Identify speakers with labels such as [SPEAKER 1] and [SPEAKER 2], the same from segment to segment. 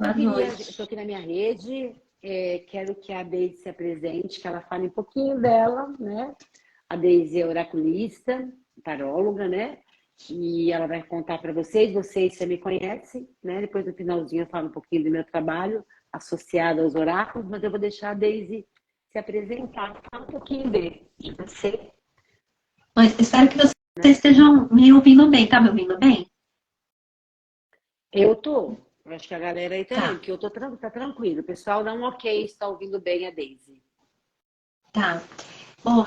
[SPEAKER 1] Boa
[SPEAKER 2] Estou
[SPEAKER 1] noite.
[SPEAKER 2] aqui na minha rede, quero que a Deise se apresente, que ela fale um pouquinho dela, né? A Deise é oraculista, taróloga, né? E ela vai contar para vocês já me conhecem, né? Depois no finalzinho eu falo um pouquinho do meu trabalho associado aos oráculos, mas eu vou deixar a Deise se apresentar, falar um pouquinho de você.
[SPEAKER 1] Mas espero que vocês estejam me ouvindo bem. Tá me ouvindo bem?
[SPEAKER 2] Eu tô, eu acho que a galera aí também,
[SPEAKER 1] Tá,
[SPEAKER 2] porque tá tranquilo. O pessoal dá um ok, está ouvindo bem a Deise.
[SPEAKER 1] tá. Bom,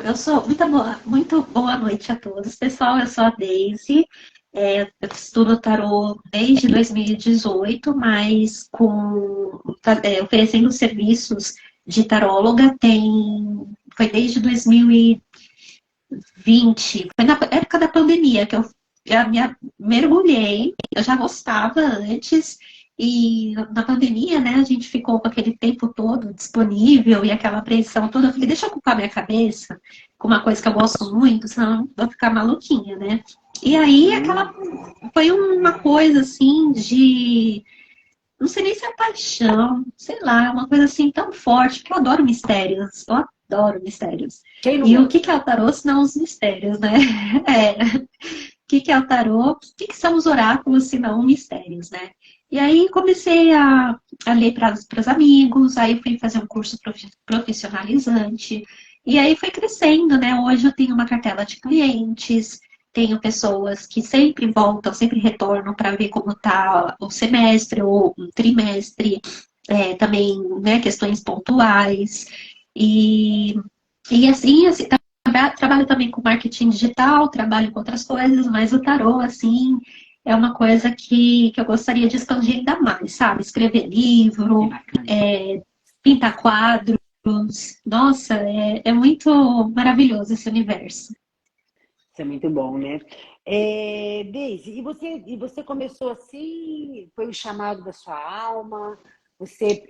[SPEAKER 1] muito boa noite a todos. Pessoal, eu sou a Deise. Eu estudo tarô desde 2018, mas oferecendo serviços de taróloga foi desde 2020. Foi na época da pandemia que eu já mergulhei. Eu já gostava antes. E na pandemia, né, a gente ficou com aquele tempo todo disponível e aquela apreensão toda. Eu falei, deixa eu ocupar minha cabeça com uma coisa que eu gosto muito, senão eu vou ficar maluquinha, né? E aí, aquela foi uma coisa assim de. Não sei nem se é paixão, sei lá, uma coisa assim tão forte, porque eu adoro mistérios, eu adoro mistérios.
[SPEAKER 2] Quem não
[SPEAKER 1] E o que que é
[SPEAKER 2] gosta?
[SPEAKER 1] o tarô, se não os mistérios, né? É, o que que é o tarô? O que são os oráculos, se não mistérios, né? E aí comecei a ler para os amigos, aí fui fazer um curso profissionalizante, e aí foi crescendo, né? Hoje eu tenho uma cartela de clientes, tenho pessoas que sempre voltam, sempre retornam para ver como está o semestre ou um trimestre, também, né, questões pontuais. E, assim, trabalho também com marketing digital, trabalho com outras coisas, mas o tarô, assim, é uma coisa que eu gostaria de expandir ainda mais, sabe? Escrever
[SPEAKER 2] Que
[SPEAKER 1] livro,
[SPEAKER 2] bacana.
[SPEAKER 1] pintar quadros. Nossa, é muito maravilhoso esse universo.
[SPEAKER 2] Isso é muito bom, né? Deise, e você começou assim? Foi o chamado da sua alma? Você,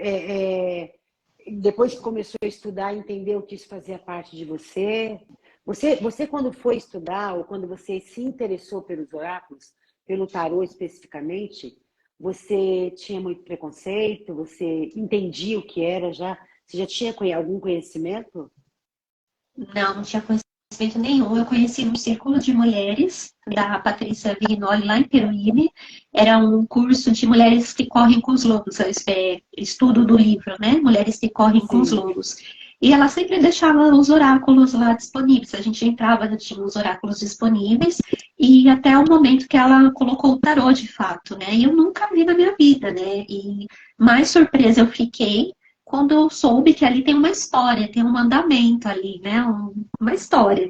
[SPEAKER 2] depois que começou a estudar, entendeu que isso fazia parte de você? Você, quando foi estudar, ou quando você se interessou pelos oráculos, pelo tarô especificamente, você tinha muito preconceito? Você entendia o que era já? Você já tinha algum conhecimento?
[SPEAKER 1] Não, não tinha conhecimento nenhum. Eu conheci um círculo de mulheres da Patrícia Vignoli lá em Peruíbe. Era um curso de mulheres que correm com os lobos, estudo do livro, né? Mulheres que correm com os
[SPEAKER 2] Sim.
[SPEAKER 1] lobos. E ela sempre deixava os oráculos lá disponíveis. A gente entrava, já tinha os oráculos disponíveis, e até o momento que ela colocou o tarô de fato, né? E eu nunca vi na minha vida, né? E mais surpresa eu fiquei quando eu soube que ali tem uma história, tem um andamento ali, né? Uma história.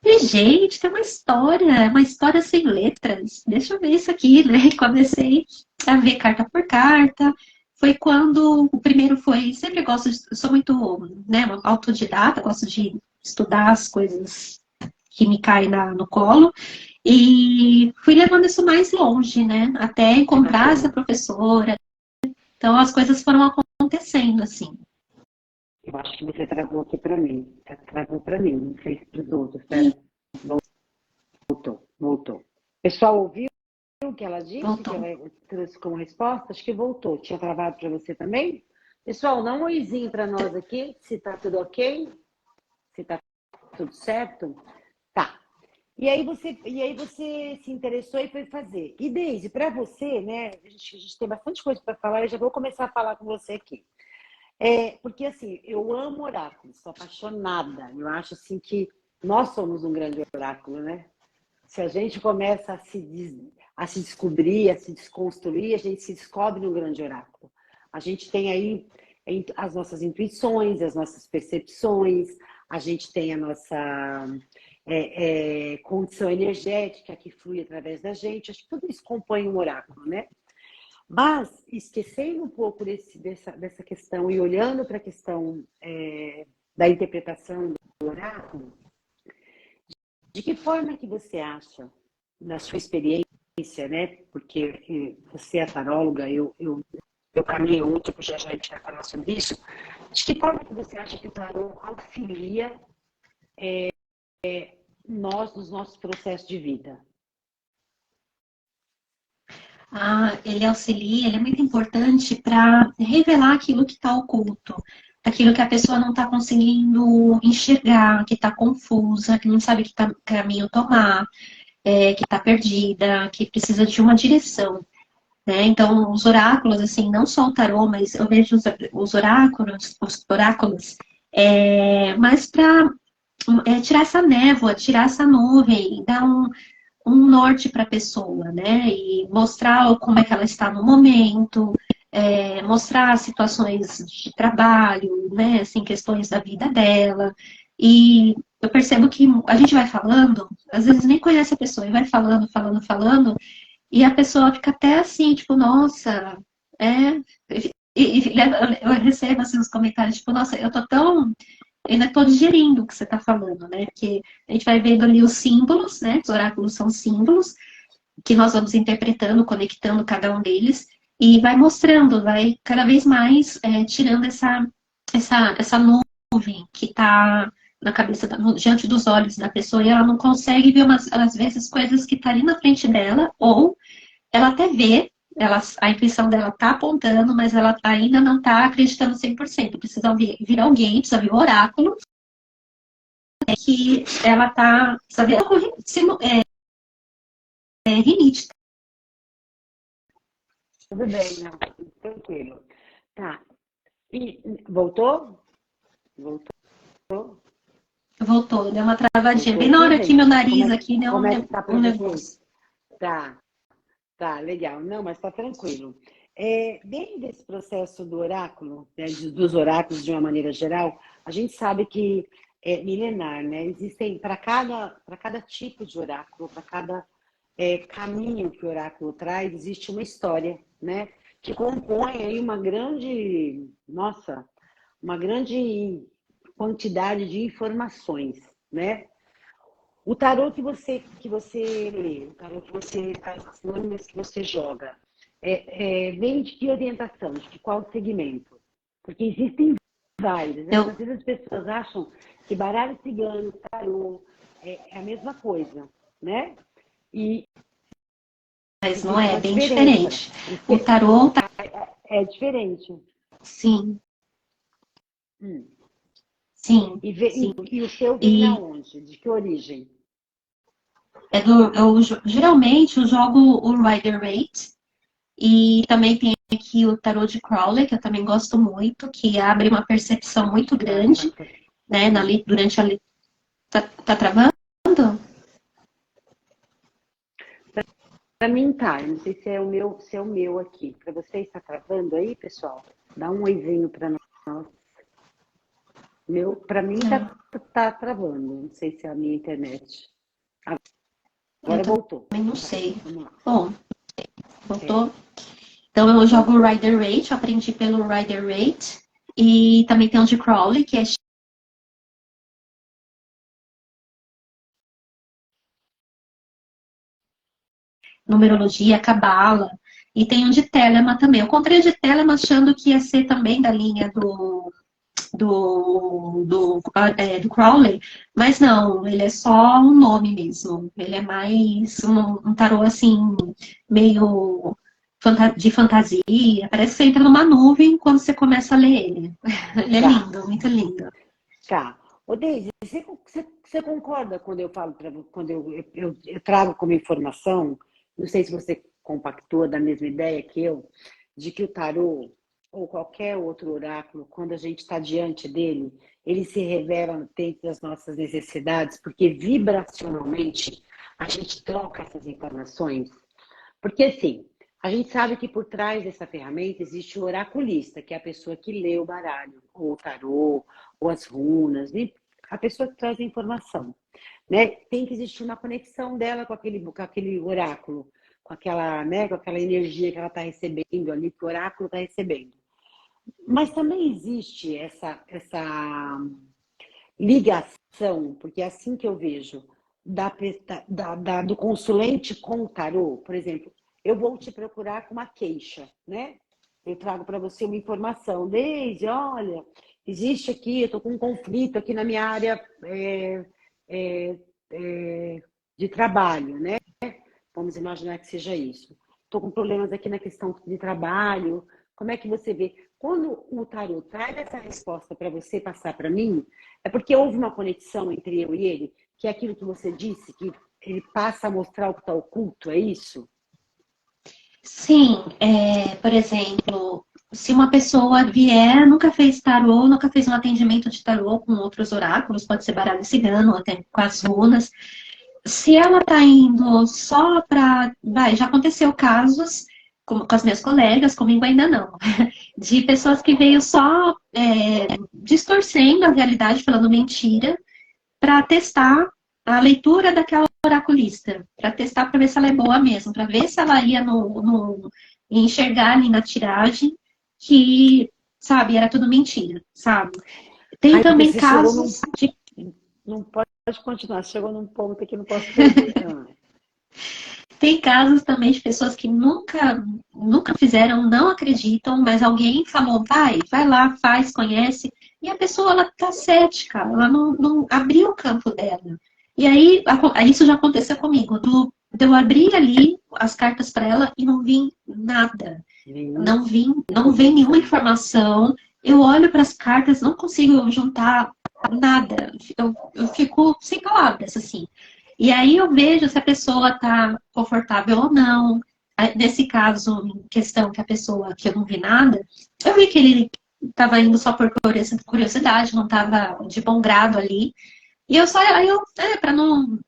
[SPEAKER 1] E, gente, tem uma história sem letras. Deixa eu ver isso aqui, né? E comecei a ver carta por carta. Foi quando o primeiro foi. Sempre gosto de. Sou muito, né, uma autodidata, gosto de estudar as coisas que me caem no colo. E fui levando isso mais longe, né? Até
[SPEAKER 2] Que
[SPEAKER 1] encontrar essa
[SPEAKER 2] bacana.
[SPEAKER 1] professora. Então as coisas foram acontecendo, assim.
[SPEAKER 2] Eu acho que você travou aqui para mim. Travou para mim, não sei se para os outros. Espera. Voltou, voltou. Pessoal, ouviu o que ela disse? Que
[SPEAKER 1] Voltou.
[SPEAKER 2] ela trouxe como resposta? Acho que voltou. Tinha travado para você também? Pessoal, dá um oizinho para nós aqui, se está tudo ok, se está tudo certo. Tá. E aí você se interessou e foi fazer. E Deise, para você, né? A gente tem bastante coisa para falar, eu já vou começar a falar com você aqui. Porque assim, eu amo oráculos, sou apaixonada. Eu acho assim que nós somos um grande oráculo, né? Se a gente começa a se descobrir, a se desconstruir, a gente se descobre um grande oráculo. A gente tem aí as nossas intuições, as nossas percepções, a gente tem a nossa condição energética que flui através da gente. Acho que tudo isso compõe um oráculo, né? Mas, esquecendo um pouco dessa questão e olhando para a questão da interpretação do oráculo, de que forma que você acha, na sua experiência, né? Porque você é taróloga, eu caminho outro, porque já a gente vai falar sobre isso. De que forma que você acha que o tarô auxilia nós nos nossos processos de vida?
[SPEAKER 1] Ele auxilia, ele é muito importante para revelar aquilo que está oculto, aquilo que a pessoa não está conseguindo enxergar, que está confusa, que não sabe que caminho tomar, que está perdida, que precisa de uma direção. Né? Então, os oráculos, assim, não só o tarô, mas eu vejo os oráculos mais para tirar essa névoa, tirar essa nuvem, dar um norte para a pessoa, né? E mostrar como é que ela está no momento, mostrar situações de trabalho, né? Assim, questões da vida dela. E eu percebo que a gente vai falando, às vezes nem conhece a pessoa, e vai falando, falando, falando, e a pessoa fica até assim, tipo, nossa, é. Eu recebo assim, os comentários, tipo, nossa, eu tô tão. Eu ainda tô digerindo o que você tá falando, né? Porque a gente vai vendo ali os símbolos, né? Os oráculos são símbolos que nós vamos interpretando, conectando cada um deles, e vai mostrando, vai cada vez mais tirando essa nuvem que está na cabeça, diante dos olhos da pessoa, e ela não consegue ver, às vezes, coisas que estão ali na frente dela, ou ela até vê, a intuição dela está apontando, mas ela ainda não está acreditando 100%. Precisa vir alguém, precisa vir o oráculo, que ela está, precisa ver rinite.
[SPEAKER 2] Tudo bem, não, tranquilo. Tá. E voltou? Voltou?
[SPEAKER 1] Voltou, deu uma travadinha.
[SPEAKER 2] Voltou
[SPEAKER 1] Bem na
[SPEAKER 2] aqui,
[SPEAKER 1] hora que meu
[SPEAKER 2] gente?
[SPEAKER 1] nariz aqui deu
[SPEAKER 2] Como é que tá
[SPEAKER 1] um
[SPEAKER 2] para vocês?
[SPEAKER 1] negócio.
[SPEAKER 2] Tá, tá, legal. Não, mas tá tranquilo. Dentro desse processo do oráculo, né, dos oráculos de uma maneira geral, a gente sabe que é milenar, né? Existem para cada tipo de oráculo, para cada caminho que o oráculo traz, existe uma história, né? Que compõe aí uma grande quantidade de informações, né? O tarô que você lê, o tarô que você faz, as lâminas que você joga, vem de que orientação, de qual segmento? Porque existem vários, né?
[SPEAKER 1] Eu,
[SPEAKER 2] Às vezes as pessoas acham que baralho cigano, tarô, é a mesma coisa, né? E
[SPEAKER 1] mas não
[SPEAKER 2] existe
[SPEAKER 1] é,
[SPEAKER 2] uma
[SPEAKER 1] bem
[SPEAKER 2] diferença.
[SPEAKER 1] diferente. O tarô tá,
[SPEAKER 2] É diferente.
[SPEAKER 1] sim,
[SPEAKER 2] Hum.
[SPEAKER 1] sim,
[SPEAKER 2] E,
[SPEAKER 1] sim.
[SPEAKER 2] e o seu vem da
[SPEAKER 1] E
[SPEAKER 2] onde? De que origem?
[SPEAKER 1] geralmente eu jogo o Rider-Waite e também tem aqui o tarô de Crowley, que eu também gosto muito, que abre uma percepção muito
[SPEAKER 2] Tá,
[SPEAKER 1] grande, né, durante a tá travando?
[SPEAKER 2] para mim tá, eu não sei se é o meu aqui. Para você está travando aí, pessoal? Dá um oizinho para nós. Para mim
[SPEAKER 1] Não,
[SPEAKER 2] tá travando. Não sei se é a minha internet.
[SPEAKER 1] eu
[SPEAKER 2] Agora voltou.
[SPEAKER 1] também não
[SPEAKER 2] Tá,
[SPEAKER 1] sei.
[SPEAKER 2] vamos lá.
[SPEAKER 1] Bom,
[SPEAKER 2] É,
[SPEAKER 1] voltou. Então eu jogo o
[SPEAKER 2] voltou.
[SPEAKER 1] Rider-Waite, eu aprendi pelo Rider-Waite. E também tem o de Crowley, que é numerologia, cabala. E tem um de Telema também. Eu comprei o de Telema achando que ia ser também da linha do Crowley, mas não, ele é só um nome mesmo. Ele é mais um tarô assim, meio de fantasia. Parece que você entra numa nuvem quando você começa a ler ele. Ele é
[SPEAKER 2] Tá,
[SPEAKER 1] lindo, muito lindo.
[SPEAKER 2] tá. Ô, Deise, você concorda quando eu falo, quando eu trago como informação, não sei se você compactua da mesma ideia que eu, de que o tarô ou qualquer outro oráculo, quando a gente está diante dele, ele se revela dentro das nossas necessidades, porque vibracionalmente a gente troca essas informações. Porque assim, a gente sabe que por trás dessa ferramenta existe o oraculista, que é a pessoa que lê o baralho, ou o tarô, ou as runas, né? A pessoa que traz a informação, né? Tem que existir uma conexão dela com aquele oráculo, com aquela, né, com aquela energia que ela está recebendo ali, que o oráculo está recebendo. Mas também existe essa ligação, porque é assim que eu vejo, do consulente com o tarô. Por exemplo, eu vou te procurar com uma queixa, né? Eu trago para você uma informação. Desde, olha, existe aqui, eu estou com um conflito aqui na minha área é, é, de trabalho, né? Vamos imaginar que seja isso. estou com problemas aqui na questão de trabalho. Como é que você vê? Quando o tarô traz essa resposta para você passar para mim, é porque houve uma conexão entre eu e ele, que é aquilo que você disse, que ele passa a mostrar o que está oculto, é isso?
[SPEAKER 1] Sim, por exemplo, se uma pessoa vier, nunca fez tarô, nunca fez um atendimento de tarô com outros oráculos, pode ser baralho cigano, até com as runas. Se ela tá indo só para. Já aconteceu casos com as minhas colegas, comigo ainda não, de pessoas que veio só distorcendo a realidade, falando mentira, para testar a leitura daquela oraculista, para testar para ver se ela é boa mesmo, para ver se ela ia enxergar ali na tiragem que, sabe, era tudo mentira, sabe? Tem
[SPEAKER 2] Aí
[SPEAKER 1] também
[SPEAKER 2] você chegou
[SPEAKER 1] casos de.
[SPEAKER 2] Não pode continuar, chegou num ponto que não posso perder.
[SPEAKER 1] Tem casos também de pessoas que nunca fizeram, não acreditam, mas alguém falou, vai lá, faz, conhece, e a pessoa, ela tá cética, ela não abriu o campo dela. E aí, isso já aconteceu comigo, de eu abrir ali as cartas para ela e não vi nada. Não vem nenhuma informação. Eu olho para as cartas, não consigo juntar nada. Eu fico sem palavras, assim. E aí eu vejo se a pessoa está confortável ou não. Nesse caso, em questão que eu não vi nada, eu vi que ele estava indo só por curiosidade, não estava de bom grado ali. E para não,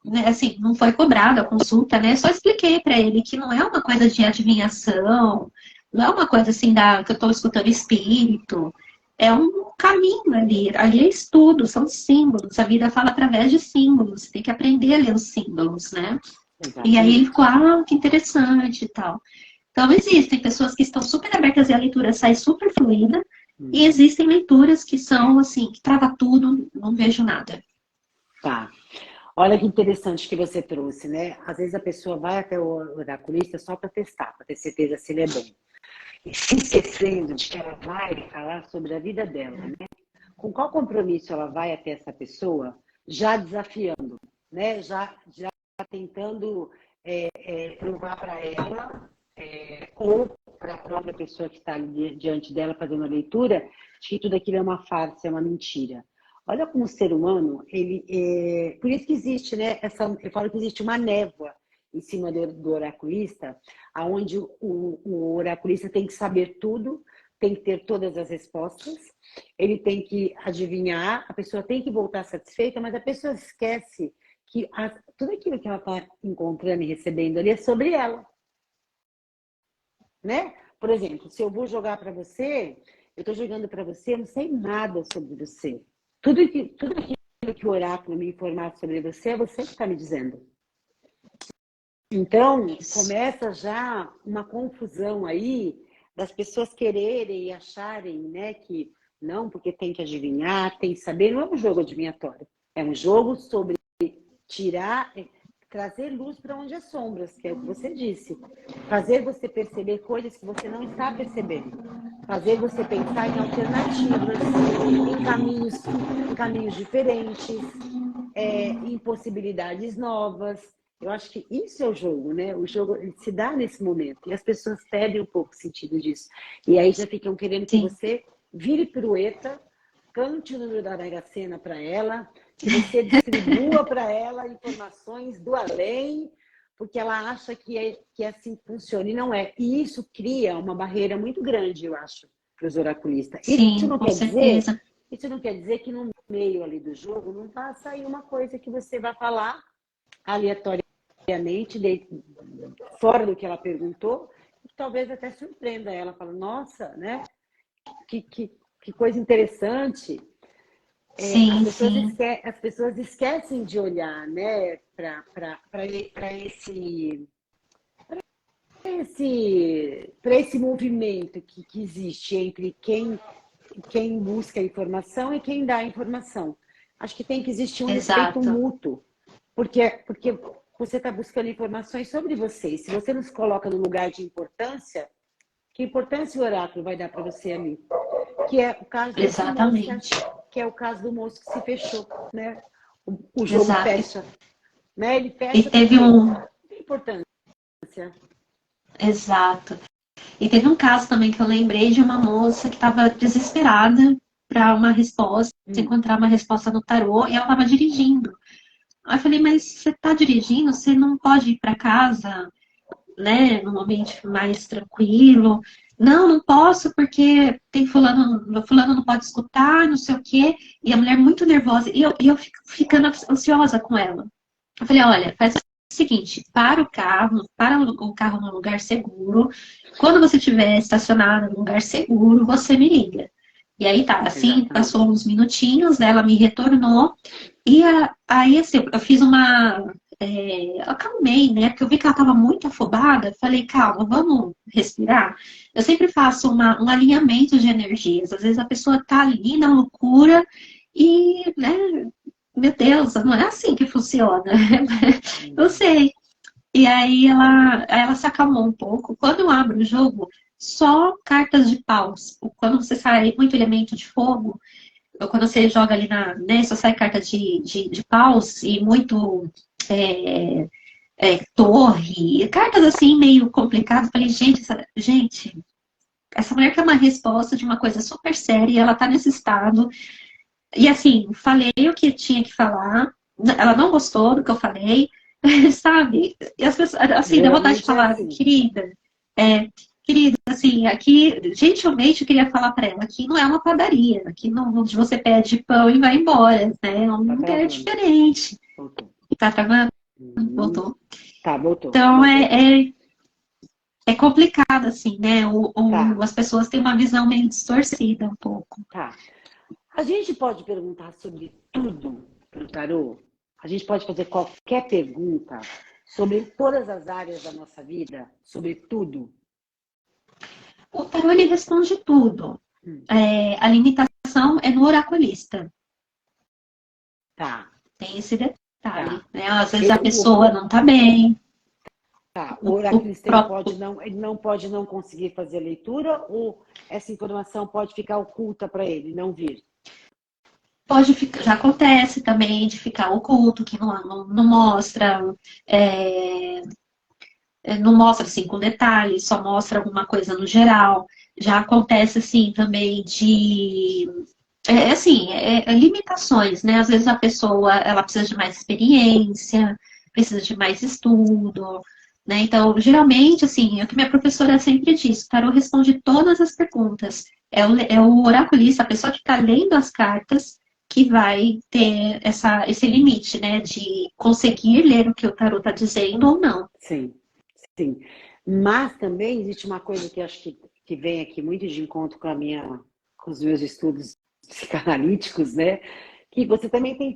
[SPEAKER 1] né, assim, não foi cobrado a consulta, né? Só expliquei para ele que não é uma coisa de adivinhação, não é uma coisa assim que eu estou escutando espírito. É um caminho ali. Ali é estudo, são símbolos. A vida fala através de símbolos. Tem que aprender a ler os símbolos, né?
[SPEAKER 2] Exatamente.
[SPEAKER 1] E aí ele ficou, que interessante e tal. Então existem pessoas que estão super abertas e a leitura sai super fluida. E existem leituras que são assim, que trava tudo, não vejo nada.
[SPEAKER 2] Tá. Olha que interessante que você trouxe, né? Às vezes a pessoa vai até o oraculista só para testar, para ter certeza se ele é bom. E se esquecendo de que ela vai falar sobre a vida dela, né? Com qual compromisso ela vai até essa pessoa, já desafiando, né? Já tentando provar para ela, ou para a própria pessoa que está ali diante dela fazendo a leitura, de que tudo aquilo é uma farsa, é uma mentira. Olha como o ser humano, por isso que existe, né? Eu falo que existe uma névoa em cima do oraculista, aonde o oraculista tem que saber tudo, tem que ter todas as respostas, ele tem que adivinhar, a pessoa tem que voltar satisfeita, mas a pessoa esquece que tudo aquilo que ela está encontrando e recebendo ali é sobre ela. Né? Por exemplo, se eu vou jogar para você, eu estou jogando para você, eu não sei nada sobre você. Tudo aquilo que o oráculo me informar sobre você, é você que está me dizendo. Então, começa já uma confusão aí das pessoas quererem e acharem, né, que não, porque tem que adivinhar, tem que saber. Não é um jogo adivinhatório. É um jogo sobre trazer luz para onde há sombras, que é o que você disse. Fazer você perceber coisas que você não está percebendo. Fazer você pensar em alternativas, em caminhos diferentes, em possibilidades novas. Eu acho que isso é o jogo, né? O jogo se dá nesse momento. E as pessoas perdem um pouco o sentido disso. E aí já ficam querendo que você vire pirueta, cante o número da Mega Sena para ela, que você distribua para ela informações do além, porque ela acha que assim funciona. E não é. E isso cria uma barreira muito grande, eu acho, para os oraculistas.
[SPEAKER 1] Sim, com certeza.
[SPEAKER 2] Isso não quer dizer que no meio ali do jogo não vai sair uma coisa que você vai falar aleatoriamente, fora do que ela perguntou, que talvez até surpreenda ela. Fala, nossa, né? Que coisa interessante. As pessoas esquecem de olhar, né, para esse movimento que existe entre quem busca a informação e quem dá a informação. Acho que tem que existir um respeito mútuo, porque você está buscando informações sobre você. E se você nos coloca no lugar de importância, que importância o oráculo vai dar para você ali? Que é o caso desse moço, que é o caso do moço que se fechou, né? O jogo fecha, né? Ele fecha.
[SPEAKER 1] E teve
[SPEAKER 2] importância.
[SPEAKER 1] exato. E teve um caso também que eu lembrei de uma moça que estava desesperada para uma resposta,
[SPEAKER 2] Hum,
[SPEAKER 1] encontrar uma resposta no tarô, e ela estava dirigindo. Aí eu falei, mas você está dirigindo, você não pode ir para casa, né, num ambiente mais tranquilo. Não, não posso porque tem fulano não pode escutar, não sei o quê. E a mulher muito nervosa, e eu fico ficando ansiosa com ela. Eu falei, olha, faz o seguinte, para o carro num lugar seguro. Quando você estiver estacionado num lugar seguro, você me liga. E aí tá, assim,
[SPEAKER 2] exatamente.
[SPEAKER 1] passou uns minutinhos, ela me retornou, e aí, assim, eu fiz eu acalmei, né? Porque eu vi que ela estava muito afobada. Falei, calma, vamos respirar. Eu sempre faço um alinhamento de energias. Às vezes a pessoa tá ali na loucura e, né, meu Deus, não é assim que funciona. Eu
[SPEAKER 2] Uhum.
[SPEAKER 1] sei. E aí ela se acalmou um pouco. Quando eu abro o jogo, só cartas de paus. Quando você sai muito elemento de fogo, ou quando você joga ali né, só sai carta de paus e muito é, torre, cartas assim meio complicadas. Falei, gente, essa mulher quer uma resposta de uma coisa super séria e ela tá nesse estado. E assim, falei o que tinha que falar. Ela não gostou do que eu falei, sabe? E as pessoas, assim, dá vontade de
[SPEAKER 2] Geralmente é
[SPEAKER 1] falar,
[SPEAKER 2] assim.
[SPEAKER 1] querida, querida, assim, aqui, gentilmente eu queria falar para ela, aqui não é uma padaria, aqui não, onde você pede pão e vai embora, né? É um
[SPEAKER 2] Tá
[SPEAKER 1] lugar
[SPEAKER 2] travando.
[SPEAKER 1] diferente.
[SPEAKER 2] Voltou.
[SPEAKER 1] Tá travando?
[SPEAKER 2] Uhum.
[SPEAKER 1] Voltou.
[SPEAKER 2] Tá, voltou.
[SPEAKER 1] Então,
[SPEAKER 2] Voltou.
[SPEAKER 1] é complicado, assim, né?
[SPEAKER 2] Tá,
[SPEAKER 1] As pessoas têm uma visão meio distorcida um pouco.
[SPEAKER 2] tá. A gente pode perguntar sobre tudo para o tarô? A gente pode fazer qualquer pergunta sobre todas as áreas da nossa vida, sobre tudo?
[SPEAKER 1] O tarô, ele responde tudo.
[SPEAKER 2] Hum,
[SPEAKER 1] A limitação é no oraculista.
[SPEAKER 2] tá,
[SPEAKER 1] Tem esse detalhe,
[SPEAKER 2] tá.
[SPEAKER 1] né? Às vezes a
[SPEAKER 2] Ele,
[SPEAKER 1] pessoa não tá bem,
[SPEAKER 2] o
[SPEAKER 1] o
[SPEAKER 2] oraculista
[SPEAKER 1] próprio
[SPEAKER 2] ele não pode não conseguir fazer a leitura ou essa informação pode ficar oculta para ele, não vir?
[SPEAKER 1] pode ficar, já acontece também de ficar oculto, que não mostra, é, não mostra assim com detalhes, só mostra alguma coisa no geral. Já acontece assim também limitações, né? Às vezes a pessoa ela precisa de mais experiência, precisa de mais estudo, né? Então, geralmente, assim, é o que minha professora sempre diz, o tarô responde todas as perguntas. É o oraculista, a pessoa que está lendo as cartas, que vai ter esse limite, né? De conseguir ler o que o tarô está dizendo ou não.
[SPEAKER 2] Sim, sim. Mas também existe uma coisa que acho que vem aqui muito de encontro com os meus estudos psicanalíticos, né? Que você também tem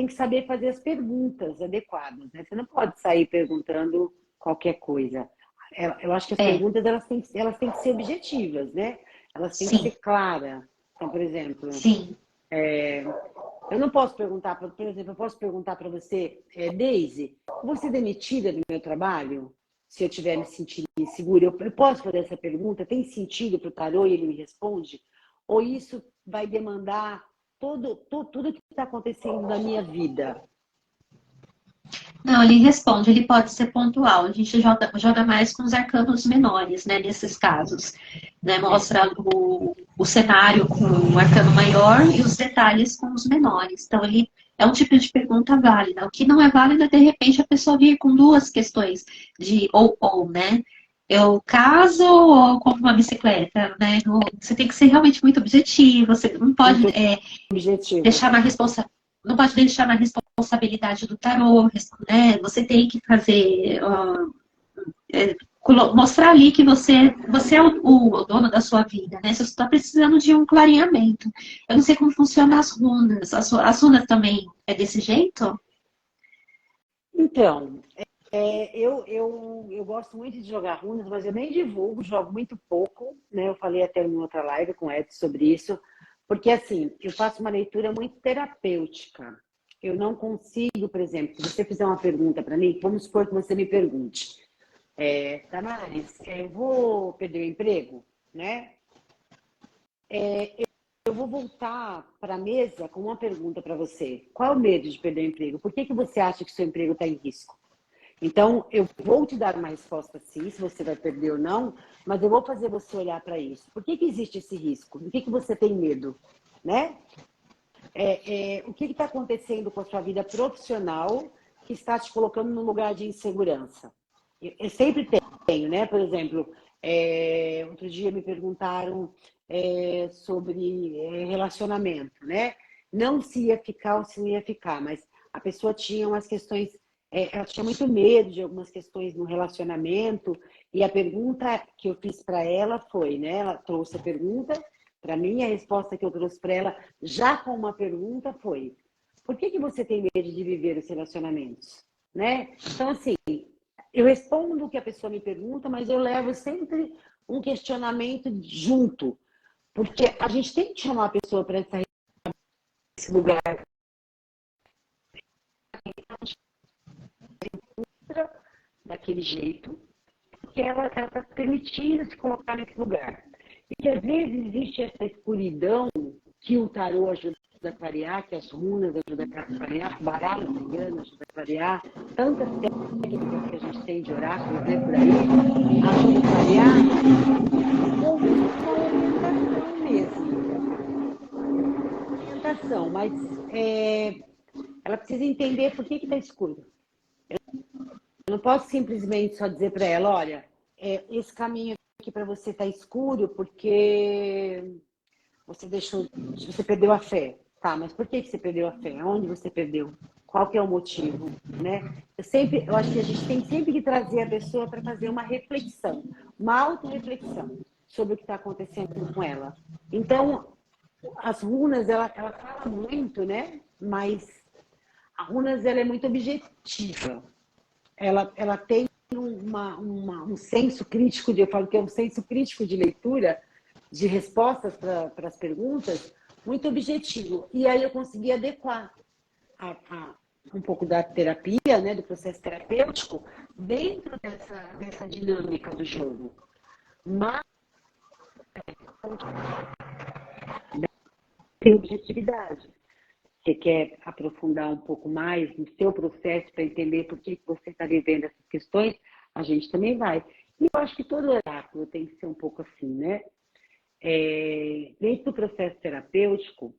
[SPEAKER 2] que saber fazer as perguntas adequadas, né? Você não pode sair perguntando qualquer coisa. Eu acho que as
[SPEAKER 1] É,
[SPEAKER 2] perguntas elas têm que ser objetivas, né? Elas têm que ser
[SPEAKER 1] sim,
[SPEAKER 2] claras. Então, por exemplo,
[SPEAKER 1] sim.
[SPEAKER 2] eu não posso perguntar, por exemplo, eu posso perguntar para você, Daisy, vou ser demitida do meu trabalho? Se eu estiver me sentindo insegura, eu posso fazer essa pergunta? Tem sentido para o tarô e ele me responde? Ou isso vai demandar tudo que está acontecendo na minha vida?
[SPEAKER 1] Não, ele responde, ele pode ser pontual. A gente joga mais com os arcanos menores, né, nesses casos. Né,
[SPEAKER 2] É,
[SPEAKER 1] mostra o cenário com o arcano maior e os detalhes com os menores. Então, ele é um tipo de pergunta válida. O que não é válido é, de repente, a pessoa vir com duas questões de ou, né? Eu caso ou compro uma bicicleta, né? Você tem que ser realmente muito objetivo, você não pode
[SPEAKER 2] muito objetivo.
[SPEAKER 1] deixar na responsa, não pode deixar na responsabilidade do tarô, né? Você tem que fazer, mostrar ali que você é o dono da sua vida, né? Você está precisando de um clareamento. Eu não sei como funcionam as runas. As runas também é desse jeito?
[SPEAKER 2] Então, eu gosto muito de jogar runas, mas eu nem divulgo, jogo muito pouco, né? Eu falei até em outra live com o Edson sobre isso, porque assim, eu faço uma leitura muito terapêutica. Eu não consigo, por exemplo, se você fizer uma pergunta para mim, vamos supor que você me pergunte, Damares, eu vou perder o emprego, né? Eu vou voltar para a mesa com uma pergunta para você. Qual é o medo de perder o emprego? Por que você acha que seu emprego está em risco? Então, eu vou te dar uma resposta sim, se você vai perder ou não, mas eu vou fazer você olhar para isso. Por que existe esse risco? Do que você tem medo? Né? O que está acontecendo com a sua vida profissional que está te colocando num lugar de insegurança? Eu sempre tenho, né? Por exemplo, outro dia me perguntaram sobre relacionamento, né? Não se ia ficar ou se não ia ficar, mas a pessoa tinha umas questões, ela tinha muito medo de algumas questões no relacionamento, e a pergunta que eu fiz para ela foi, né? Ela trouxe a pergunta para mim, a resposta que eu trouxe para ela, já com uma pergunta, foi: por que você tem medo de viver os relacionamentos? Né? Então, assim, eu respondo o que a pessoa me pergunta, mas eu levo sempre um questionamento junto, porque a gente tem que chamar a pessoa para esse lugar daquele jeito, porque ela está permitindo se colocar nesse lugar. E que às vezes existe essa escuridão que o tarô ajuda a clarear, que as runas ajudam a clarear, o baralho cigano ajuda a clarear, tantas técnicas que a gente tem de oráculos, né, por aí, ajuda a clarear, com uma orientação mesmo. Orientação, mas ela precisa entender por que está escuro. Eu não posso simplesmente só dizer para ela, olha, esse caminho aqui para você está escuro porque você perdeu a fé. Tá, mas por que você perdeu a fé? Onde você perdeu? Qual que é o motivo? Né? Eu acho que a gente tem sempre que trazer a pessoa para fazer uma reflexão, uma autorreflexão sobre o que está acontecendo com ela. Então, as runas, ela fala muito, né? Mas a runas, ela é muito objetiva. Ela tem um senso crítico, eu falo que é um senso crítico de leitura, de respostas para as perguntas, muito objetivo. E aí eu consegui adequar um pouco da terapia, né, do processo terapêutico, dentro dessa dinâmica do jogo. Mas tem objetividade. Você quer aprofundar um pouco mais no seu processo para entender por que você está vivendo essas questões, a gente também vai. E eu acho que todo oráculo tem que ser um pouco assim, né? Dentro do processo terapêutico,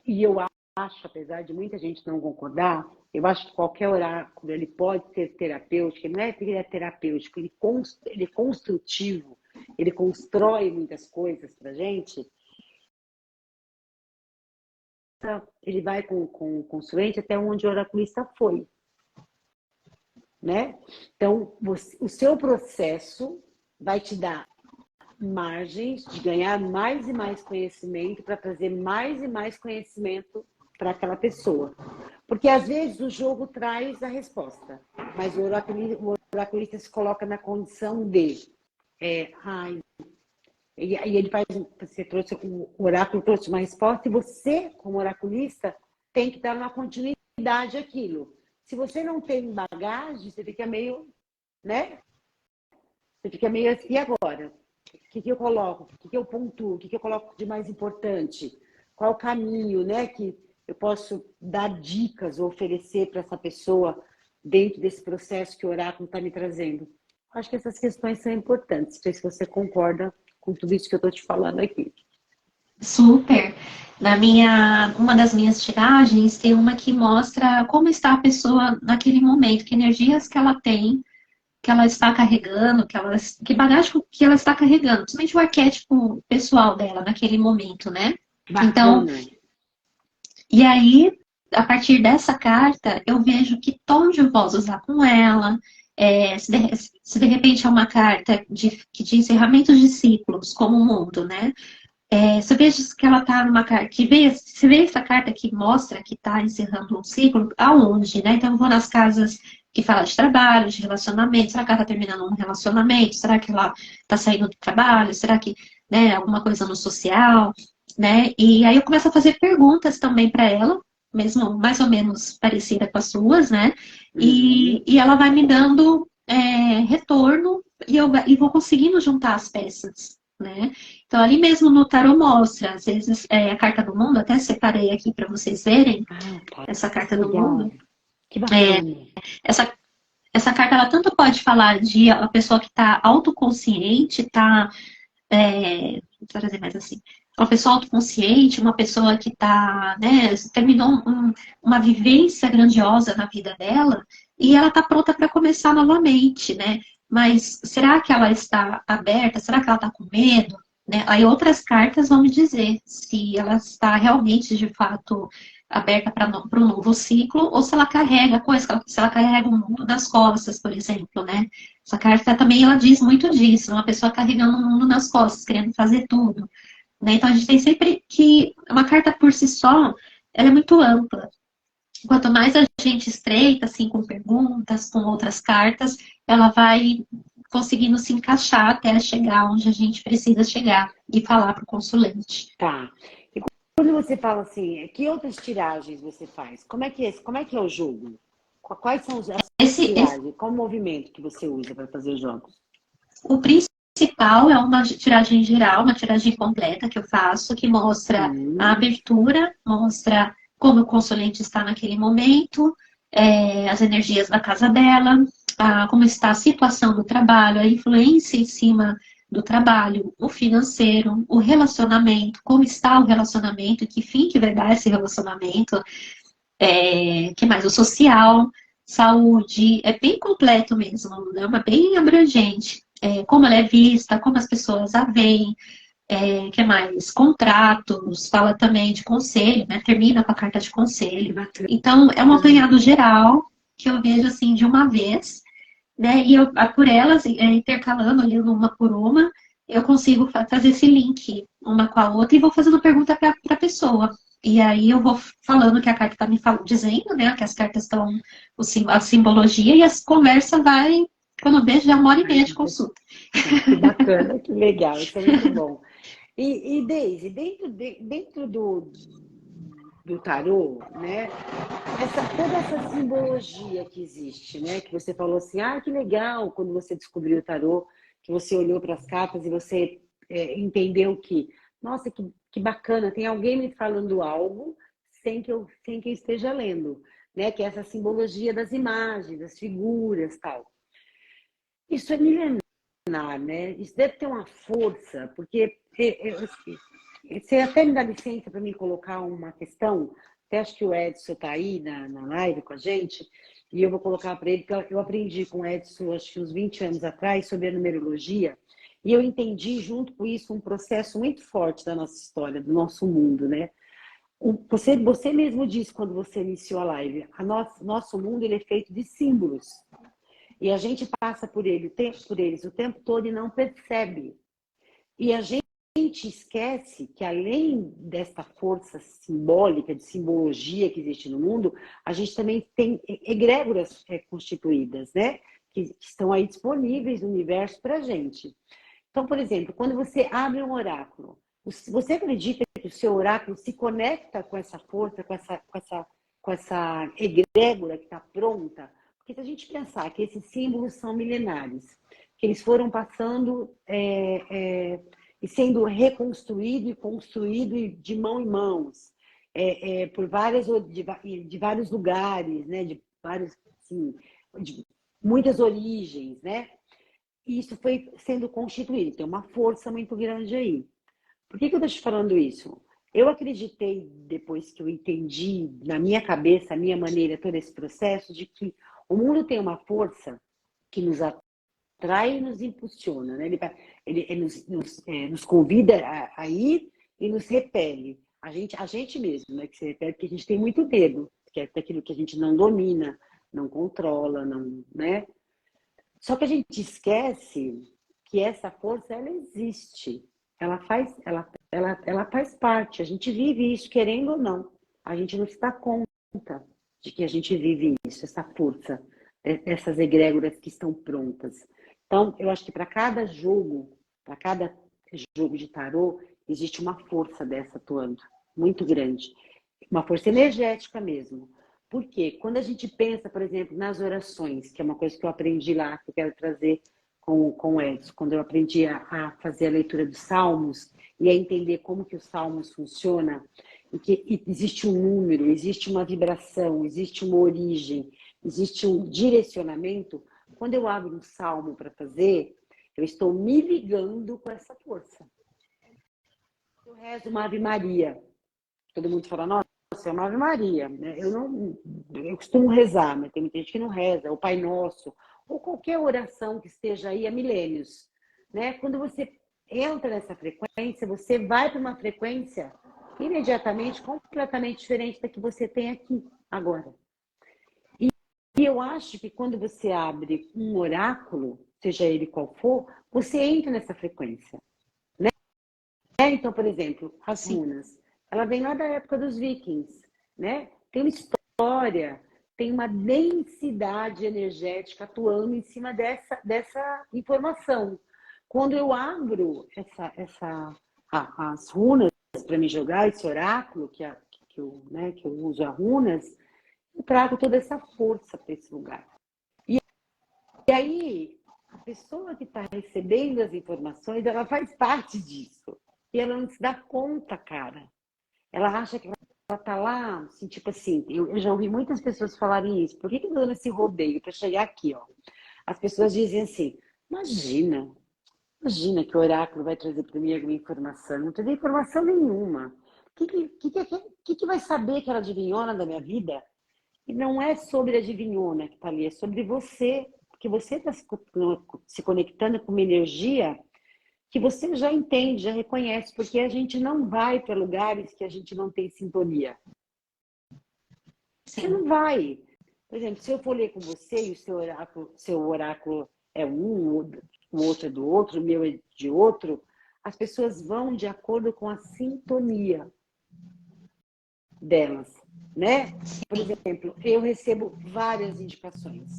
[SPEAKER 2] e eu acho, apesar de muita gente não concordar, eu acho que qualquer oráculo ele pode ser terapêutico, não é porque ele é terapêutico, ele é construtivo, ele constrói muitas coisas para a gente. Ele vai com o consulente até onde o oraculista foi. Né? Então, o seu processo vai te dar margens de ganhar mais e mais conhecimento para trazer mais e mais conhecimento para aquela pessoa. Porque, às vezes, o jogo traz a resposta, mas o oraculista se coloca na condição de... E ele faz, o oráculo trouxe uma resposta e você, como oraculista, tem que dar uma continuidade àquilo. Se você não tem bagagem, você fica meio, né? Você fica meio assim, e agora? O que eu coloco? O que eu pontuo? O que eu coloco de mais importante? Qual o caminho, né? Que eu posso dar dicas ou oferecer para essa pessoa dentro desse processo que o oráculo está me trazendo? Acho que essas questões são importantes. Não sei se você concorda com tudo isso que eu estou te falando aqui.
[SPEAKER 1] Super. Uma das minhas tiragens tem uma que mostra como está a pessoa naquele momento, que energias que ela tem, que ela está carregando, que bagagem que ela está carregando, principalmente o arquétipo pessoal dela naquele momento, né?
[SPEAKER 2] Bacana.
[SPEAKER 1] Então, e aí, a partir dessa carta, eu vejo que tom de voz usar com ela. Se de repente é uma carta que diz encerramentos de ciclos, como o mundo, né? Você vê que ela está numa carta, você vê essa carta que mostra que está encerrando um ciclo, aonde, né? Então eu vou nas casas que falam de trabalho, de relacionamento. Será que ela está terminando um relacionamento? Será que ela está saindo do trabalho? Será que, né, alguma coisa no social, né? E aí eu começo a fazer perguntas também para ela, mesmo mais ou menos parecida com as suas, né? E ela vai me dando retorno e vou conseguindo juntar as peças, né? Então, ali mesmo no tarô mostra, às vezes, a carta do mundo, até separei aqui para vocês verem, essa carta do mundo.
[SPEAKER 2] Que bacana.
[SPEAKER 1] essa carta, ela tanto pode falar de a pessoa que está autoconsciente, está, vou trazer mais assim, uma pessoa autoconsciente, uma pessoa que está, né, terminou uma vivência grandiosa na vida dela e ela está pronta para começar novamente, né? Mas será que ela está aberta? Será que ela está com medo? Né? Aí outras cartas vão me dizer se ela está realmente, de fato, aberta para um novo ciclo, ou se ela carrega coisas, se ela carrega o mundo nas costas, por exemplo, né? Essa carta também, ela diz muito disso, uma pessoa carregando o mundo nas costas, querendo fazer tudo, né? Então a gente tem sempre que, uma carta por si só, ela é muito ampla. Quanto mais a gente estreita, assim, com perguntas, com outras cartas, ela vai conseguindo se encaixar até chegar onde a gente precisa chegar e falar para o consulente.
[SPEAKER 2] Tá. E quando você fala assim, que outras tiragens você faz? Como é que é o jogo? Quais são as tiragens? Qual o movimento que você usa para fazer os jogos?
[SPEAKER 1] O principal é uma tiragem geral, uma tiragem completa que eu faço, que mostra a abertura, mostra como o consulente está naquele momento, as energias da casa dela, como está a situação do trabalho, a influência em cima do trabalho, o financeiro, o relacionamento, como está o relacionamento, que fim que vai dar esse relacionamento, que mais? O social, saúde, é bem completo mesmo, é bem abrangente. Como ela é vista, como as pessoas a veem, que mais? Contratos, fala também de conselho, né? Termina com a carta de conselho. Então, é um apanhado geral que eu vejo assim de uma vez, né? E eu, por elas, intercalando ali uma por uma, eu consigo fazer esse link uma com a outra e vou fazendo pergunta para a pessoa. E aí eu vou falando o que a carta está me dizendo, né? Que as cartas estão, a simbologia, e a conversa vai, quando eu vejo, já 1h30 de consulta.
[SPEAKER 2] Que bacana, que legal, isso é muito bom. E Deise, dentro do tarô, né? Toda essa simbologia que existe, né? Que você falou assim, que legal quando você descobriu o tarô, que você olhou para as cartas e você entendeu que, nossa, que bacana, tem alguém me falando algo sem que eu esteja lendo, né? Que é essa simbologia das imagens, das figuras, tal. Isso é milenar, né? Isso deve ter uma força, porque você até me dá licença para mim colocar uma questão, até acho que o Edson está aí na live com a gente, e eu vou colocar para ele, porque eu aprendi com o Edson, acho que uns 20 anos atrás, sobre a numerologia, e eu entendi junto com isso um processo muito forte da nossa história, do nosso mundo, né? Você mesmo disse quando você iniciou a live, nosso mundo ele é feito de símbolos. E a gente passa por eles o tempo todo e não percebe. E a gente esquece que, além dessa força simbólica, de simbologia que existe no mundo, a gente também tem egrégoras constituídas, né? Que estão aí disponíveis no universo para a gente. Então, por exemplo, quando você abre um oráculo, você acredita que o seu oráculo se conecta com essa força, com essa egrégora que está pronta? Porque se a gente pensar que esses símbolos são milenares, que eles foram passando e sendo reconstruído e construído de mão em mãos, por de vários lugares, né? De vários, assim, de muitas origens, né? E isso foi sendo constituído, tem uma força muito grande aí. Por que eu estou te falando isso? Eu acreditei, depois que eu entendi na minha cabeça, a minha maneira, todo esse processo, de que o mundo tem uma força que nos atrai e nos impulsiona, né? Ele nos convida a ir e nos repele. A gente mesmo, né? Que se repele porque a gente tem muito medo, que é daquilo que a gente não domina, não controla, não, né? Só que a gente esquece que essa força, ela existe. Ela faz parte. A gente vive isso, querendo ou não. A gente não se dá conta de que a gente vive isso, essa força, essas egrégoras que estão prontas. Então, eu acho que para cada jogo de tarô, existe uma força dessa atuando, muito grande. Uma força energética mesmo. Por quê? Quando a gente pensa, por exemplo, nas orações, que é uma coisa que eu aprendi lá, que eu quero trazer com o Edson, quando eu aprendi a fazer a leitura dos Salmos e a entender como que os Salmos funcionam, e que existe um número, existe uma vibração, existe uma origem, existe um direcionamento. Quando eu abro um salmo para fazer, eu estou me ligando com essa força. Eu rezo uma Ave Maria. Todo mundo fala, nossa, é uma Ave Maria. Eu costumo rezar, mas tem muita gente que não reza. O Pai Nosso, ou qualquer oração que esteja aí há milênios. Né? Quando você entra nessa frequência, você vai para uma frequência imediatamente completamente diferente da que você tem aqui, agora. E eu acho que quando você abre um oráculo, seja ele qual for, você entra nessa frequência. Né? Então, por exemplo, as runas, ela vem lá da época dos vikings, né? Tem uma história, tem uma densidade energética atuando em cima dessa informação. Quando eu abro as runas para me jogar, esse oráculo que eu uso as runas, eu trago toda essa força para esse lugar. E aí, a pessoa que está recebendo as informações, ela faz parte disso. E ela não se dá conta, cara. Ela acha que ela está lá, assim, tipo assim, eu já ouvi muitas pessoas falarem isso. Por que eu estou dando esse rodeio para chegar aqui, ó? As pessoas dizem assim, imagina que o oráculo vai trazer para mim alguma informação. Não tem informação nenhuma. O que vai saber que ela adivinhona da minha vida? E não é sobre a adivinhona que está ali, é sobre você. Porque você está se conectando com uma energia que você já entende, já reconhece. Porque a gente não vai para lugares que a gente não tem sintonia. Você não vai. Por exemplo, se eu for ler com você e o seu oráculo é um, o outro é do outro, o meu é de outro, as pessoas vão de acordo com a sintonia delas, né? Por exemplo, eu recebo várias indicações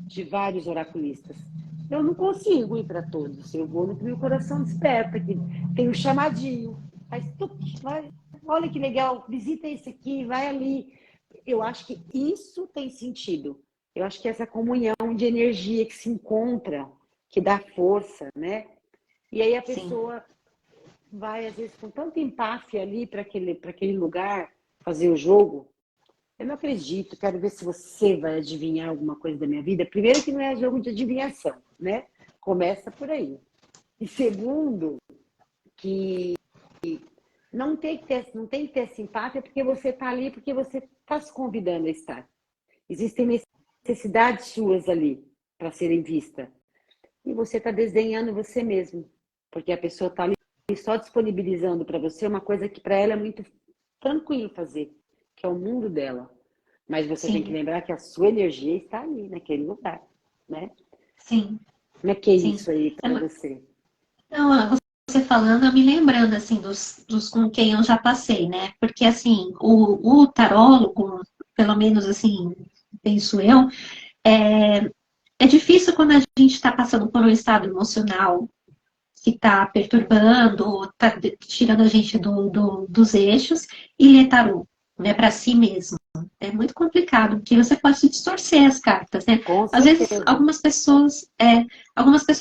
[SPEAKER 2] de vários oraculistas. Eu não consigo ir para todos. Eu vou no que meu coração desperta, que tem um chamadinho. Vai, olha que legal, visita esse aqui, vai ali. Eu acho que isso tem sentido. Eu acho que essa comunhão de energia que se encontra, que dá força, né? E aí a pessoa vai, às vezes, com tanta empáfia ali para aquele lugar, fazer o jogo. Eu não acredito, quero ver se você vai adivinhar alguma coisa da minha vida. Primeiro que não é jogo de adivinhação, né? Começa por aí. E segundo, que não tem que ter essa empáfia porque você está ali, porque você está se convidando a estar. Existem necessidades suas ali para serem vistas. E você está desdenhando você mesmo. Porque a pessoa está ali só disponibilizando para você uma coisa que para ela é muito tranquilo fazer, que é o mundo dela. Mas você tem que lembrar que a sua energia está ali, naquele lugar, né?
[SPEAKER 1] Sim.
[SPEAKER 2] Como é que é isso aí para você?
[SPEAKER 1] Não, você falando, eu me lembrando, assim, dos com quem eu já passei, né? Porque, assim, o tarólogo, pelo menos, assim, penso eu, é difícil quando a gente está passando por um estado emocional que está perturbando, está tirando a gente dos eixos, e ler tarô, né, para si mesmo. É muito complicado, porque você pode distorcer as cartas, né? Às vezes, algumas pessoas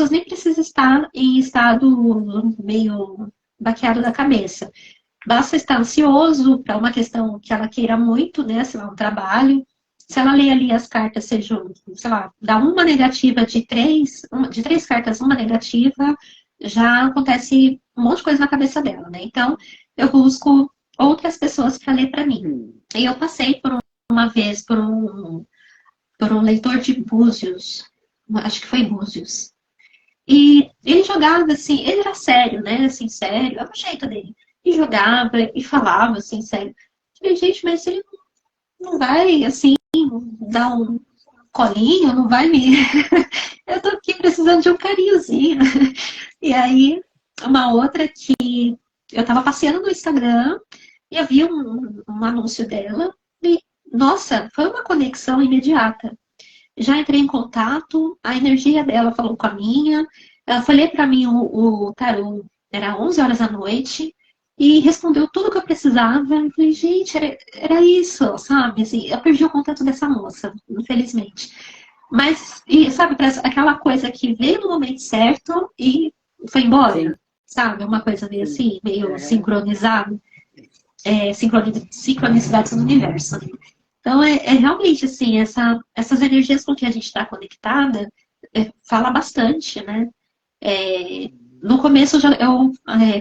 [SPEAKER 1] nem precisam estar em estado meio baqueado da cabeça. Basta estar ansioso para uma questão que ela queira muito, né? Sei lá, um trabalho. Se ela lê ali as cartas, sejam, sei lá, dá uma negativa de três cartas, uma negativa, já acontece um monte de coisa na cabeça dela, né? Então, eu busco outras pessoas para ler para mim. E eu passei uma vez por um leitor de Búzios, acho que foi Búzios. E ele jogava assim, ele era sério, né? Assim, sério, é o jeito dele. E jogava e falava assim, sério. Eu falei, gente, mas ele não vai, assim, dar um colinho, não vai me. Eu tô aqui precisando de um carinhozinho. E aí, uma outra que eu tava passeando no Instagram e eu vi um anúncio dela e, nossa, foi uma conexão imediata. Já entrei em contato, a energia dela falou com a minha, ela falei para mim o tarô, era 11 horas da noite, e respondeu tudo que eu precisava. Eu falei, gente, era isso, sabe? Assim, eu perdi o contato dessa moça, infelizmente. Mas, sabe, aquela coisa que veio no momento certo e foi embora, sim, sabe? Uma coisa meio assim, meio sincronizada. Sincronicidades do universo. Então, é realmente, assim, essas energias com que a gente está conectada, fala bastante, né? É, no começo, eu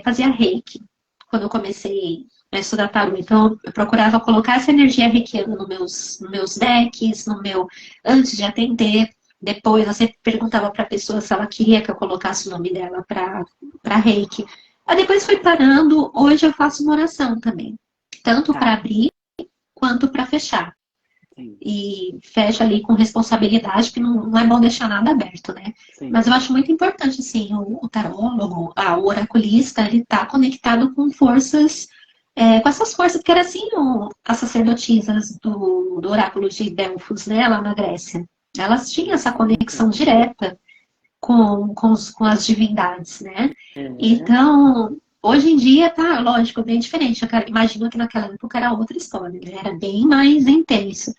[SPEAKER 1] fazia reiki, quando eu comecei a estudar tarô. Então, eu procurava colocar essa energia reikiana nos meus decks, antes de atender. Depois, eu sempre perguntava para a pessoa se ela queria que eu colocasse o nome dela para reiki. Aí depois fui parando, hoje eu faço uma oração também, tanto para
[SPEAKER 2] Tá,
[SPEAKER 1] abrir quanto para fechar.
[SPEAKER 2] sim,
[SPEAKER 1] E fecha ali com responsabilidade, que não é bom deixar nada aberto, né?
[SPEAKER 2] sim.
[SPEAKER 1] Mas eu acho muito importante, assim, o tarólogo, o oraculista, ele tá conectado com forças, com essas forças, porque era assim as sacerdotisas do oráculo de Delfos, né, lá na Grécia. Elas tinham essa conexão
[SPEAKER 2] Certo.
[SPEAKER 1] direta com as divindades, né?
[SPEAKER 2] É.
[SPEAKER 1] Então, hoje em dia tá, lógico, bem diferente. Imagino que naquela época era outra história, né? Era bem mais intenso.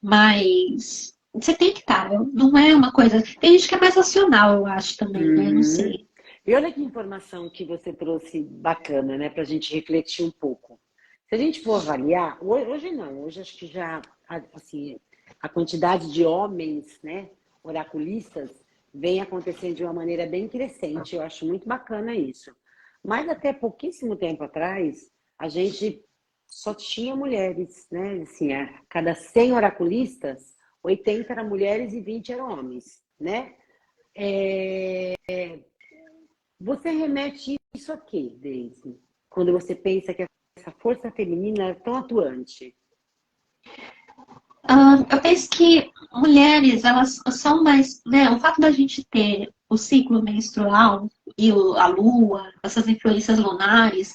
[SPEAKER 1] Mas você tem que estar, não é uma coisa. Tem gente que é mais racional, eu acho também, né? Não
[SPEAKER 2] Uhum.
[SPEAKER 1] sei.
[SPEAKER 2] E olha que informação que você trouxe bacana, né, para a gente refletir um pouco. Se a gente for avaliar, hoje não, hoje acho que já, assim, a quantidade de homens, né, oraculistas, vem acontecendo de uma maneira bem crescente. Eu acho muito bacana isso. Mas até pouquíssimo tempo atrás, a gente só tinha mulheres, né? Assim, a cada 100 oraculistas, 80 eram mulheres e 20 eram homens, né? É, você remete isso a quê, Daisy? Quando você pensa que essa força feminina é tão atuante?
[SPEAKER 1] Eu penso que mulheres, elas são mais, né? O fato da gente ter o ciclo menstrual e a lua, essas influências lunares,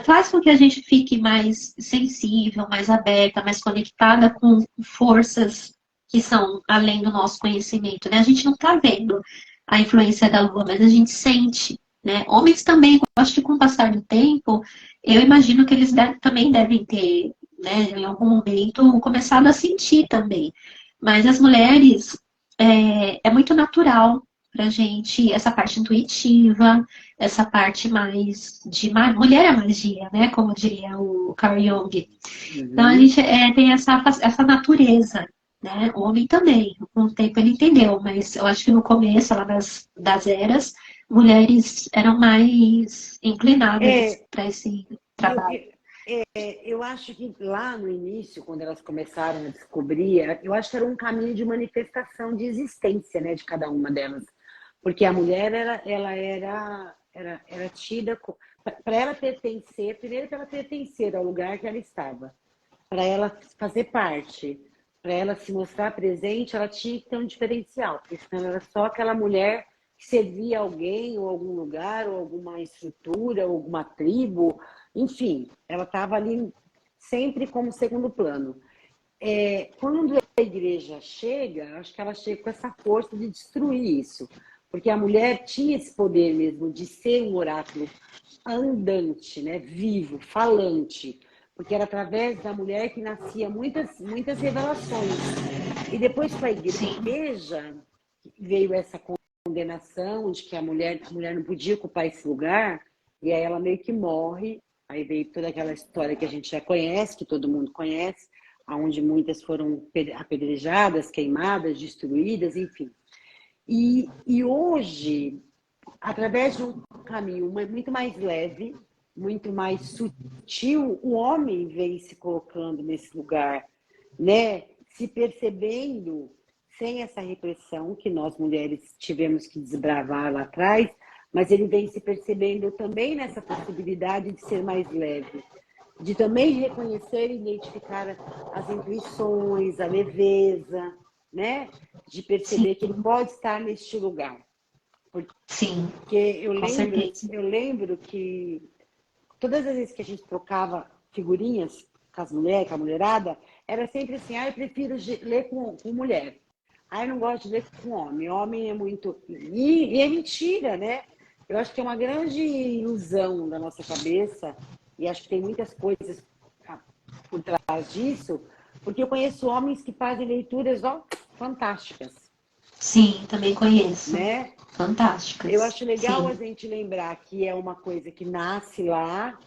[SPEAKER 1] faz com que a gente fique mais sensível, mais aberta, mais conectada com forças que são além do nosso conhecimento, né? A gente não está vendo a influência da lua, mas a gente sente, né? Homens também, eu acho que com o passar do tempo, eu imagino que eles também devem ter, né, em algum momento, começado a sentir também. Mas as mulheres, é muito natural para a gente essa parte intuitiva, essa parte mais de mulher é magia, né? Como diria o Carl Jung. Então a
[SPEAKER 2] Uhum.
[SPEAKER 1] gente tem essa natureza, né? O homem também. Com o tempo ele entendeu, mas eu acho que no começo, lá das eras, mulheres eram mais inclinadas
[SPEAKER 2] É,
[SPEAKER 1] para esse
[SPEAKER 2] eu,
[SPEAKER 1] trabalho.
[SPEAKER 2] eu acho que lá no início, quando elas começaram a descobrir, eu acho que era um caminho de manifestação de existência, né, de cada uma delas. Porque a mulher, ela era tida, para ela pertencer, primeiro para ela pertencer ao lugar que ela estava, para ela fazer parte, para ela se mostrar presente, ela tinha que ter um diferencial, porque senão ela era só aquela mulher que servia alguém, ou algum lugar, ou alguma estrutura, ou alguma tribo, enfim, ela estava ali sempre como segundo plano. Quando a igreja chega, acho que ela chega com essa força de destruir isso, porque a mulher tinha esse poder mesmo de ser um oráculo andante, né, vivo, falante, porque era através da mulher que nascia muitas revelações. E depois com a
[SPEAKER 1] Sim,
[SPEAKER 2] igreja veio essa condenação de que a mulher não podia ocupar esse lugar, e aí ela meio que morre. Aí veio toda aquela história que a gente já conhece, que todo mundo conhece, onde muitas foram apedrejadas, queimadas, destruídas, enfim. E hoje, através de um caminho muito mais leve, muito mais sutil, o homem vem se colocando nesse lugar, né? Se percebendo sem essa repressão que nós mulheres tivemos que desbravar lá atrás, mas ele vem se percebendo também nessa possibilidade de ser mais leve, de também reconhecer e identificar as intuições, a leveza, né? De
[SPEAKER 1] sim,
[SPEAKER 2] perceber que ele pode estar neste lugar.
[SPEAKER 1] sim,
[SPEAKER 2] Porque eu
[SPEAKER 1] com
[SPEAKER 2] lembro,
[SPEAKER 1] certeza.
[SPEAKER 2] eu lembro que todas as vezes que a gente trocava figurinhas com as mulheres, com a mulherada, era sempre assim, eu prefiro ler com mulher. Eu não gosto de ler com homem. Homem é muito. E é mentira, né? Eu acho que é uma grande ilusão da nossa cabeça, e acho que tem muitas coisas por trás disso, porque eu conheço homens que fazem leituras ó, fantásticas,
[SPEAKER 1] Sim, também conheço.
[SPEAKER 2] né? Eu
[SPEAKER 1] Fantásticas.
[SPEAKER 2] acho legal a
[SPEAKER 1] Sim,
[SPEAKER 2] gente lembrar que é uma coisa que nasce lá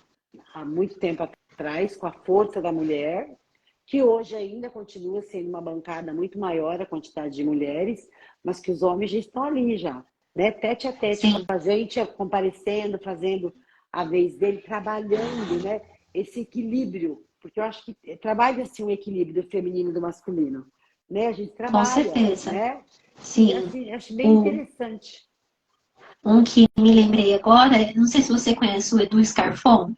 [SPEAKER 2] há muito tempo atrás, com a força da mulher, que hoje ainda continua sendo uma bancada muito maior a quantidade de mulheres, mas que os homens já estão ali já, né? Tete a tete
[SPEAKER 1] Sim,
[SPEAKER 2] com a gente, comparecendo, fazendo a vez dele, trabalhando, né? Esse equilíbrio, porque eu acho que trabalha assim um equilíbrio do feminino e do masculino, né? A gente
[SPEAKER 1] com
[SPEAKER 2] trabalha,
[SPEAKER 1] certeza.
[SPEAKER 2] né? E
[SPEAKER 1] Sim.
[SPEAKER 2] assim, acho bem
[SPEAKER 1] O,
[SPEAKER 2] interessante.
[SPEAKER 1] um que me lembrei agora, não sei se você conhece o Edu Scarfon.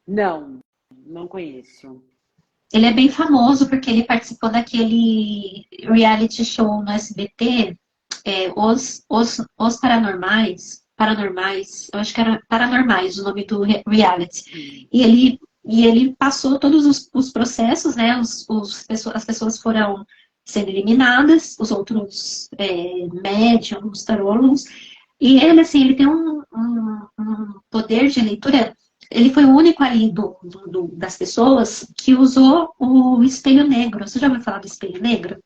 [SPEAKER 2] Não, não conheço.
[SPEAKER 1] Ele é bem famoso porque ele participou daquele reality show no SBT, os Paranormais, eu acho que era Paranormais o nome do reality.
[SPEAKER 2] Hum.
[SPEAKER 1] E ele passou todos os processos, né? As pessoas foram sendo eliminadas, os outros médiums, tarólogos, e ele, assim, ele tem um poder de leitura. Ele foi o único ali das pessoas que usou o espelho negro. Você já ouviu falar do espelho negro?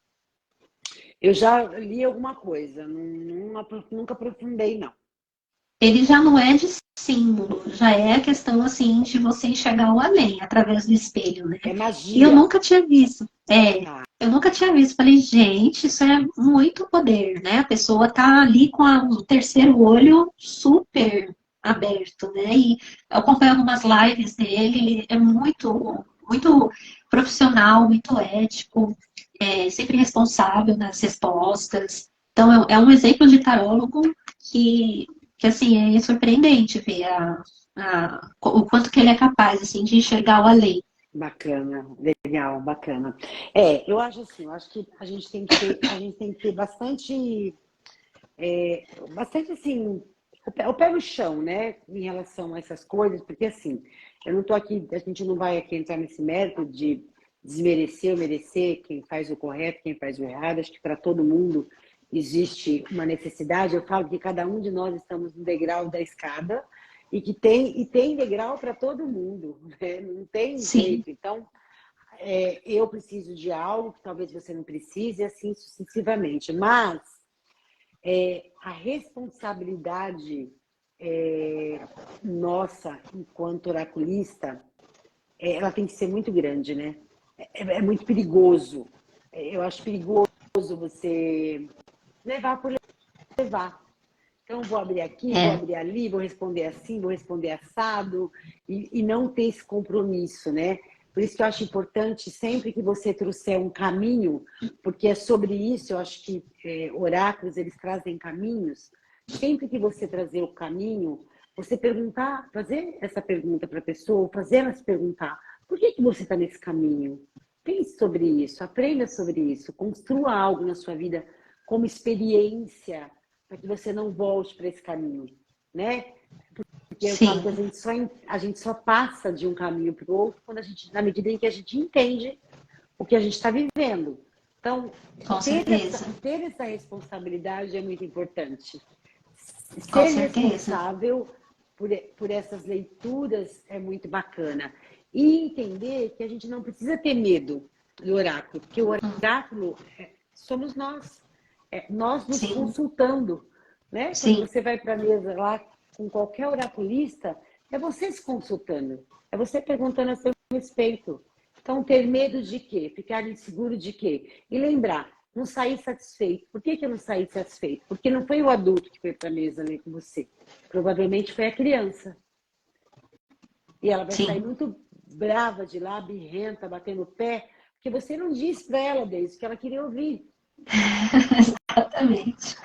[SPEAKER 2] Eu já li alguma coisa, nunca aprofundei, não.
[SPEAKER 1] Ele já não é de símbolo, já é a questão, assim, de você enxergar o além, através do espelho, né?
[SPEAKER 2] É
[SPEAKER 1] E eu
[SPEAKER 2] magia.
[SPEAKER 1] nunca tinha visto.
[SPEAKER 2] Tá.
[SPEAKER 1] Eu nunca tinha visto. Falei, gente, isso é muito poder, né? A pessoa tá ali com o terceiro olho super aberto, né? E eu acompanho algumas lives dele, é muito, muito profissional, muito ético, sempre responsável nas respostas. Então, é um exemplo de tarólogo que assim, é surpreendente ver o quanto que ele é capaz, assim, de enxergar o além.
[SPEAKER 2] Bacana, legal, bacana. Eu acho assim, eu acho que a gente tem que ter bastante assim, o pé no chão, né, em relação a essas coisas, porque assim, eu não tô aqui, a gente não vai aqui entrar nesse mérito de desmerecer ou merecer quem faz o correto, quem faz o errado. Acho que para todo mundo existe uma necessidade. Eu falo que cada um de nós estamos no degrau da escada e que tem degrau para todo mundo, né? Não tem
[SPEAKER 1] Sim,
[SPEAKER 2] jeito. Então, eu preciso de algo que talvez você não precise, e assim sucessivamente. Mas a responsabilidade nossa, enquanto oraculista, ela tem que ser muito grande, né? É muito perigoso. Eu acho perigoso você levar por levar. Então, vou abrir aqui, vou
[SPEAKER 1] é,
[SPEAKER 2] abrir ali, vou responder assim, vou responder assado, e não ter esse compromisso, né? Por isso que eu acho importante, sempre que você trouxer um caminho, porque é sobre isso, eu acho que oráculos, eles trazem caminhos. Sempre que você trazer o caminho, você perguntar, fazer essa pergunta para a pessoa, fazer ela se perguntar, por que você está nesse caminho? Pense sobre isso, aprenda sobre isso, construa algo na sua vida como experiência, para que você não volte para esse caminho, né? Porque eu falo que
[SPEAKER 1] sim,
[SPEAKER 2] a gente só passa de um caminho para o outro na medida em que a gente entende o que a gente está vivendo. Então,
[SPEAKER 1] com
[SPEAKER 2] ter essa,
[SPEAKER 1] certeza,
[SPEAKER 2] ter essa responsabilidade é muito importante.
[SPEAKER 1] com
[SPEAKER 2] Ser
[SPEAKER 1] certeza.
[SPEAKER 2] responsável por essas leituras é muito bacana. E entender que a gente não precisa ter medo do oráculo, porque o oráculo somos nós. Nós nos
[SPEAKER 1] Sim,
[SPEAKER 2] consultando, né? Quando
[SPEAKER 1] sim,
[SPEAKER 2] você vai para a mesa lá com qualquer oraculista, é você se consultando, é você perguntando a seu respeito. Então, ter medo de quê? Ficar inseguro de quê? E lembrar, não sair satisfeito. Por que eu não saí satisfeito? Porque não foi o adulto que foi para a mesa ler com você. Provavelmente foi a criança. E ela vai sair
[SPEAKER 1] sim,
[SPEAKER 2] muito brava de lá, birrenta, batendo o pé, porque você não disse para ela desde que ela queria ouvir.
[SPEAKER 1] exatamente.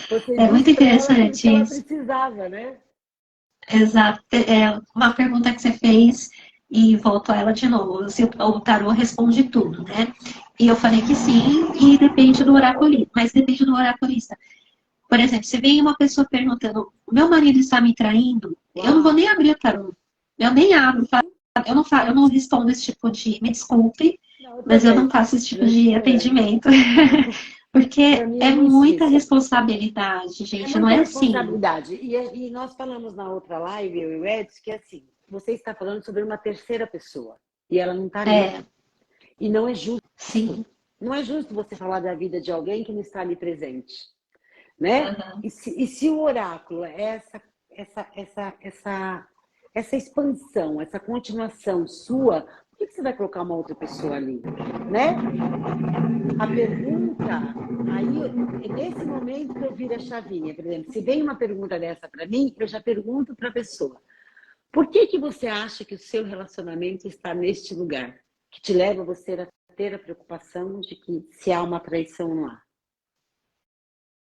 [SPEAKER 2] Você
[SPEAKER 1] É muito
[SPEAKER 2] disse para ela aquilo que
[SPEAKER 1] interessante
[SPEAKER 2] ela
[SPEAKER 1] isso.
[SPEAKER 2] precisava, né?
[SPEAKER 1] Exato. É uma pergunta que você fez e volto a ela de novo. Se o tarô responde tudo, né? E eu falei que sim, e depende do oraculista, mas depende do oraculista. Por exemplo, se vem uma pessoa perguntando, meu marido está me traindo, eu não vou nem
[SPEAKER 2] Uau!
[SPEAKER 1] abrir o tarô. Eu nem abro, eu não respondo esse tipo de, me desculpe,
[SPEAKER 2] Não, eu
[SPEAKER 1] mas eu não
[SPEAKER 2] também.
[SPEAKER 1] faço esse tipo de atendimento.
[SPEAKER 2] Para
[SPEAKER 1] Porque
[SPEAKER 2] mim é
[SPEAKER 1] é
[SPEAKER 2] muito
[SPEAKER 1] muita
[SPEAKER 2] difícil.
[SPEAKER 1] responsabilidade,
[SPEAKER 2] É
[SPEAKER 1] gente, não
[SPEAKER 2] muita
[SPEAKER 1] é assim.
[SPEAKER 2] responsabilidade. E nós falamos na outra live, eu e o Edson, que é assim, você está falando sobre uma terceira pessoa e ela não está ali.
[SPEAKER 1] É,
[SPEAKER 2] E não é justo.
[SPEAKER 1] sim.
[SPEAKER 2] Não é justo você falar da vida de alguém que não está ali presente, né?
[SPEAKER 1] Uhum.
[SPEAKER 2] E se o oráculo é essa expansão, essa continuação sua, por que você vai colocar uma outra pessoa ali, né? A pergunta, aí, é nesse momento que eu viro a chavinha, por exemplo, se vem uma pergunta dessa para mim, eu já pergunto para a pessoa, por que que você acha que o seu relacionamento está neste lugar? Que te leva a você a ter a preocupação de que se há uma traição ou não há?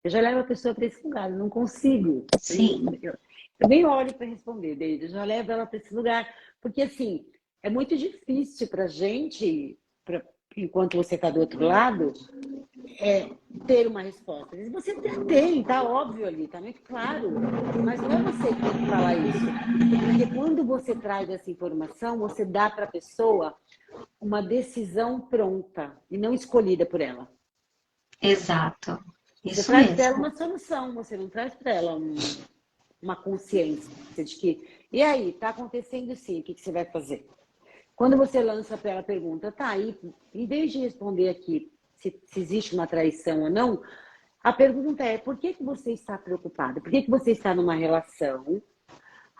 [SPEAKER 2] Eu já levo a pessoa para esse lugar, eu não consigo.
[SPEAKER 1] Sim.
[SPEAKER 2] Eu nem olho para responder, Deide, eu já levo ela para esse lugar. Porque, assim, é muito difícil para a gente, enquanto você está do outro lado, ter uma resposta. Você tem, tá óbvio ali, tá muito claro. Mas não é você que tem que falar isso. Porque quando você traz essa informação, você dá para a pessoa uma decisão pronta e não escolhida por ela.
[SPEAKER 1] Exato.
[SPEAKER 2] Você
[SPEAKER 1] Isso
[SPEAKER 2] traz para ela
[SPEAKER 1] mesmo.
[SPEAKER 2] uma solução, você não traz para ela uma consciência de que, e aí, tá acontecendo sim, o que você vai fazer? Quando você lança para ela a pergunta, tá aí, em vez de responder aqui se existe uma traição ou não, a pergunta é, por que que você está preocupada? Por que que você está numa relação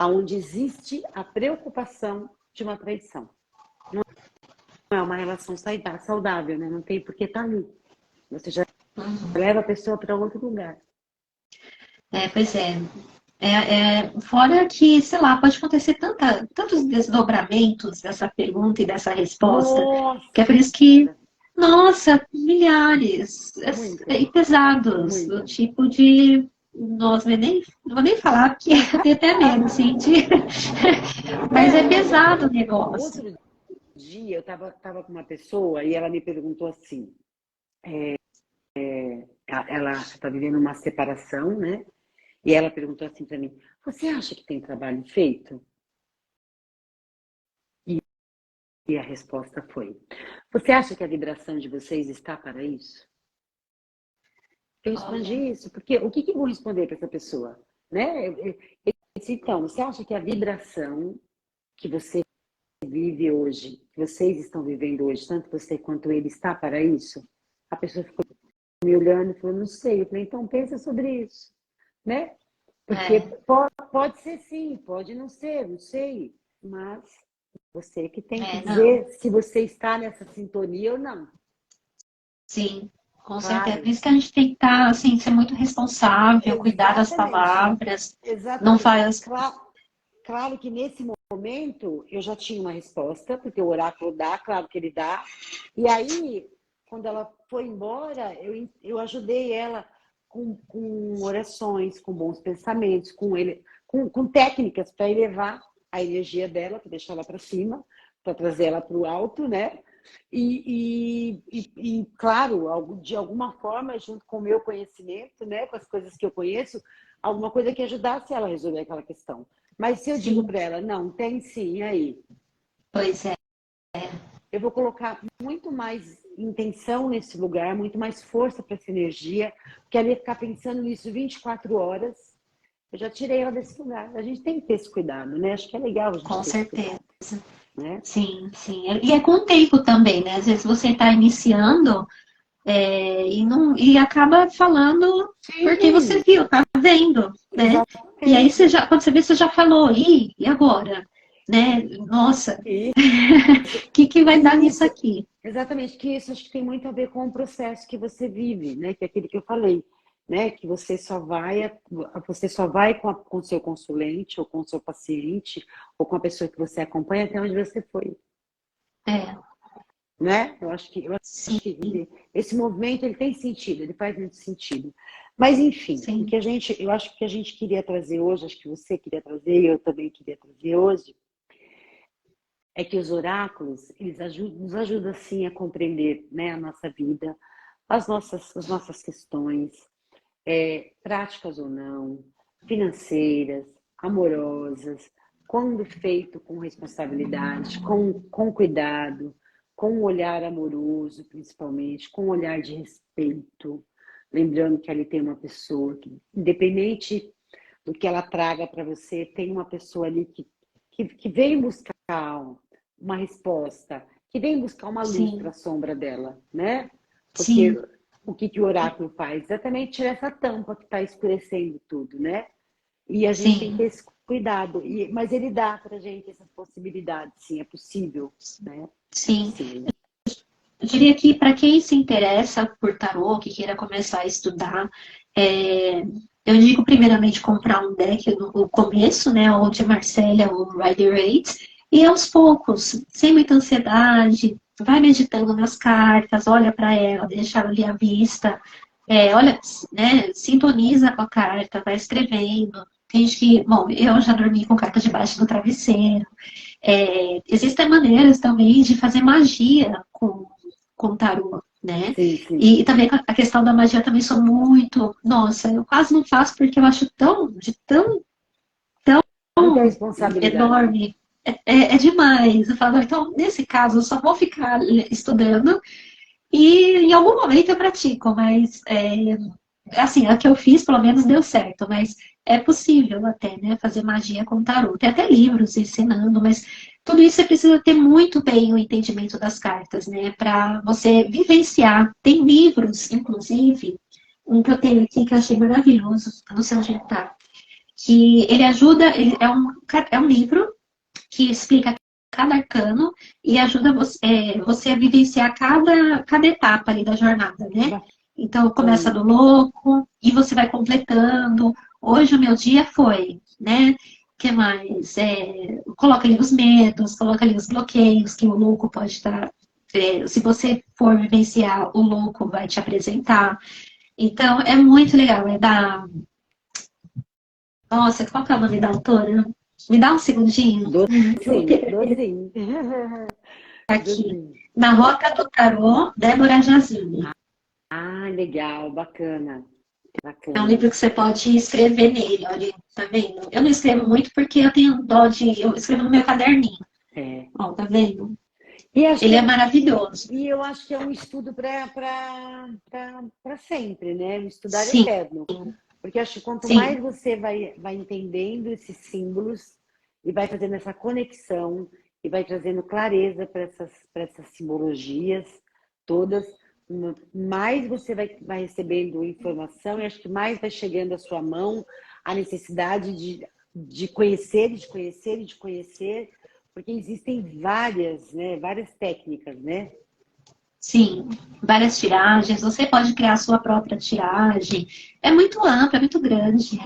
[SPEAKER 2] onde existe a preocupação de uma traição? Não é uma relação saudável, né? Não tem por que estar ali. Você já leva a pessoa para outro lugar.
[SPEAKER 1] Pois é. Fora que, sei lá, pode acontecer tantos desdobramentos dessa pergunta e dessa resposta, que é por
[SPEAKER 2] Nossa
[SPEAKER 1] isso que,
[SPEAKER 2] Senhora,
[SPEAKER 1] nossa, milhares,
[SPEAKER 2] muita,
[SPEAKER 1] e pesados, do
[SPEAKER 2] muita.
[SPEAKER 1] tipo de, nossa, não vou nem falar, porque eu tenho até medo, assim, mas é pesado o negócio.
[SPEAKER 2] Outro dia eu tava com uma pessoa e ela me perguntou assim, ela está vivendo uma separação, né? E ela perguntou assim para mim, você acha que tem trabalho feito? E a resposta foi, você acha que a vibração de vocês está para isso? Eu respondi
[SPEAKER 1] Olha,
[SPEAKER 2] isso, porque o que que eu vou responder para essa pessoa? Né? Eu disse, então, você acha que a vibração que você vive hoje, que vocês estão vivendo hoje, tanto você quanto ele, está para isso? A pessoa ficou me olhando e falou, não sei. Eu falei, então pensa sobre isso, né? Porque
[SPEAKER 1] é,
[SPEAKER 2] pode ser sim, pode não ser, não sei. Mas você que tem que
[SPEAKER 1] não.
[SPEAKER 2] dizer se você está nessa sintonia ou não.
[SPEAKER 1] Sim, com certeza. Por
[SPEAKER 2] Claro.
[SPEAKER 1] isso que a gente tem que estar, assim, ser muito responsável, cuidar das
[SPEAKER 2] Exatamente.
[SPEAKER 1] palavras, não
[SPEAKER 2] Exatamente.
[SPEAKER 1] faz.
[SPEAKER 2] Claro que nesse momento eu já tinha uma resposta, porque o oráculo dá, claro que ele dá. E aí, quando ela foi embora, eu ajudei ela com orações, com bons pensamentos, com técnicas para elevar a energia dela, para deixar ela para cima, para trazer ela para o alto, né? Claro, de alguma forma, junto com o meu conhecimento, né, com as coisas que eu conheço, alguma coisa que ajudasse ela a resolver aquela questão. Mas se eu digo
[SPEAKER 1] Sim,
[SPEAKER 2] para ela, não, tem sim, e aí?
[SPEAKER 1] pois é.
[SPEAKER 2] Eu vou colocar muito mais intenção nesse lugar, muito mais força para essa energia, porque ela ia ficar pensando nisso 24 horas. Eu já tirei ela desse lugar. A gente tem que ter esse cuidado, né? Acho que é legal a gente
[SPEAKER 1] Com
[SPEAKER 2] ter esse
[SPEAKER 1] certeza.
[SPEAKER 2] cuidado, né?
[SPEAKER 1] Sim, sim. E é com o tempo também, né? Às vezes você está iniciando e acaba falando porque você
[SPEAKER 2] Sim,
[SPEAKER 1] viu, tá vendo, né? E aí
[SPEAKER 2] exatamente.
[SPEAKER 1] quando você vê, você já falou, e agora? Né? Nossa,
[SPEAKER 2] E
[SPEAKER 1] o que vai dar nisso
[SPEAKER 2] isso,
[SPEAKER 1] aqui?
[SPEAKER 2] exatamente, que isso acho que tem muito a ver com o processo que você vive, né? Que é aquele que eu falei, né? Que você só vai com o seu consulente, ou com o seu paciente, ou com a pessoa que você acompanha até onde você foi,
[SPEAKER 1] É,
[SPEAKER 2] né? Eu acho
[SPEAKER 1] sim,
[SPEAKER 2] que esse movimento ele tem sentido, ele faz muito sentido. Mas enfim,
[SPEAKER 1] sim,
[SPEAKER 2] eu acho que a gente queria trazer hoje, acho que você queria trazer, eu também queria trazer hoje, é que os oráculos, eles nos ajudam sim a compreender, né, a nossa vida, as nossas questões, práticas ou não, financeiras, amorosas, quando feito com responsabilidade, com cuidado, com um olhar amoroso, principalmente, com um olhar de respeito. Lembrando que ali tem uma pessoa que, independente do que ela traga para você, tem uma pessoa ali que vem buscar uma resposta, que vem buscar uma luz para
[SPEAKER 1] sim,
[SPEAKER 2] a sombra dela, né? Porque
[SPEAKER 1] sim,
[SPEAKER 2] o que o oráculo faz? Exatamente tirar essa tampa que está escurecendo tudo, né? E a gente tem que ter
[SPEAKER 1] sim.
[SPEAKER 2] esse cuidado. Mas ele dá para a gente essas possibilidades, sim, é possível, né?
[SPEAKER 1] Sim.
[SPEAKER 2] Sim.
[SPEAKER 1] Eu diria que para quem se interessa por tarô, que queira começar a estudar, é, eu digo primeiramente comprar um deck no começo, né, ou de Marcélia ou Rider-Waite, e aos poucos, sem muita ansiedade, vai meditando nas cartas, olha para ela, deixa ela ali à vista, olha, né, sintoniza com a carta, vai escrevendo. Tem gente que, bom, eu já dormi com carta debaixo do travesseiro. Existem maneiras também de fazer magia com tarô, né?
[SPEAKER 2] Sim, sim.
[SPEAKER 1] E também a questão da magia também sou muito. Nossa, eu quase não faço porque eu acho tão
[SPEAKER 2] Muita responsabilidade.
[SPEAKER 1] enorme. É demais. Eu falo, então, nesse caso, eu só vou ficar estudando e em algum momento eu pratico, mas assim, a que eu fiz pelo menos deu certo, mas é possível até, né, fazer magia com tarô. Tem até livros ensinando, mas tudo isso você precisa ter muito bem o entendimento das cartas, né, para você vivenciar. Tem livros, inclusive, um que eu tenho aqui que eu achei maravilhoso, não sei onde ele tá, que ele ajuda, é um livro que explica cada arcano e ajuda você a vivenciar cada etapa ali da jornada, né? Então, começa
[SPEAKER 2] Bacana.
[SPEAKER 1] do louco e você vai completando. Hoje o meu dia foi, né? O que mais? Coloca ali os medos, coloca ali os bloqueios que o louco pode estar. Se você for vivenciar, o louco vai te apresentar. Então, é muito legal. É da. Nossa, qual que é o nome da autora? Me dá um segundinho. Que eu vou
[SPEAKER 2] Dozinho,
[SPEAKER 1] pegar
[SPEAKER 2] dozinho.
[SPEAKER 1] aqui.
[SPEAKER 2] Dozinho.
[SPEAKER 1] Na Rota do Tarô, Débora Jazine.
[SPEAKER 2] Ah, legal, bacana.
[SPEAKER 1] É um
[SPEAKER 2] Bacana.
[SPEAKER 1] livro que você pode escrever nele, olha, tá vendo? Eu não escrevo muito porque eu tenho dó de. Eu escrevo no meu caderninho.
[SPEAKER 2] É.
[SPEAKER 1] Ó, tá vendo?
[SPEAKER 2] E acho que
[SPEAKER 1] Ele
[SPEAKER 2] é
[SPEAKER 1] é
[SPEAKER 2] um,
[SPEAKER 1] maravilhoso.
[SPEAKER 2] e eu acho que é um estudo para sempre, né? Um estudar
[SPEAKER 1] Sim,
[SPEAKER 2] eterno. Porque acho que quanto
[SPEAKER 1] sim,
[SPEAKER 2] mais você vai entendendo esses símbolos e vai fazendo essa conexão e vai trazendo clareza para essas simbologias todas, mais você vai recebendo informação e acho que mais vai chegando à sua mão a necessidade de conhecer, e de conhecer, e de conhecer, porque existem várias, né, várias técnicas, né?
[SPEAKER 1] sim. Várias tiragens. Você pode criar a sua própria tiragem. É muito amplo, é muito grande, né?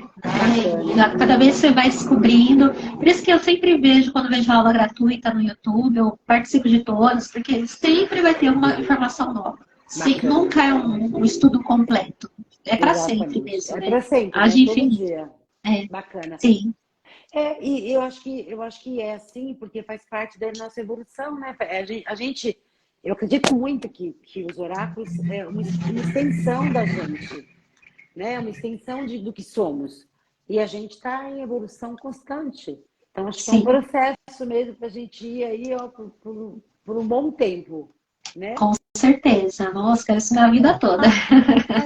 [SPEAKER 1] E
[SPEAKER 2] Bacana.
[SPEAKER 1] cada vez você vai descobrindo. Por isso que eu sempre vejo, quando vejo aula gratuita no YouTube, eu participo de todas, porque sempre vai ter uma informação nova.
[SPEAKER 2] Bacana.
[SPEAKER 1] Nunca é um estudo completo. É para sempre
[SPEAKER 2] Exatamente.
[SPEAKER 1] mesmo,
[SPEAKER 2] É
[SPEAKER 1] né?
[SPEAKER 2] para sempre, né?
[SPEAKER 1] Age
[SPEAKER 2] Todo
[SPEAKER 1] infinito.
[SPEAKER 2] dia.
[SPEAKER 1] É,
[SPEAKER 2] Bacana.
[SPEAKER 1] sim,
[SPEAKER 2] E eu acho que é assim, porque faz parte da nossa evolução, né? Eu acredito muito que os oráculos é uma extensão da gente, né? Uma extensão do que somos. E a gente está em evolução constante. Então, acho que é um
[SPEAKER 1] sim,
[SPEAKER 2] processo mesmo para a gente ir aí, ó, por um bom tempo, né?
[SPEAKER 1] com certeza. Nossa, quero isso minha vida toda.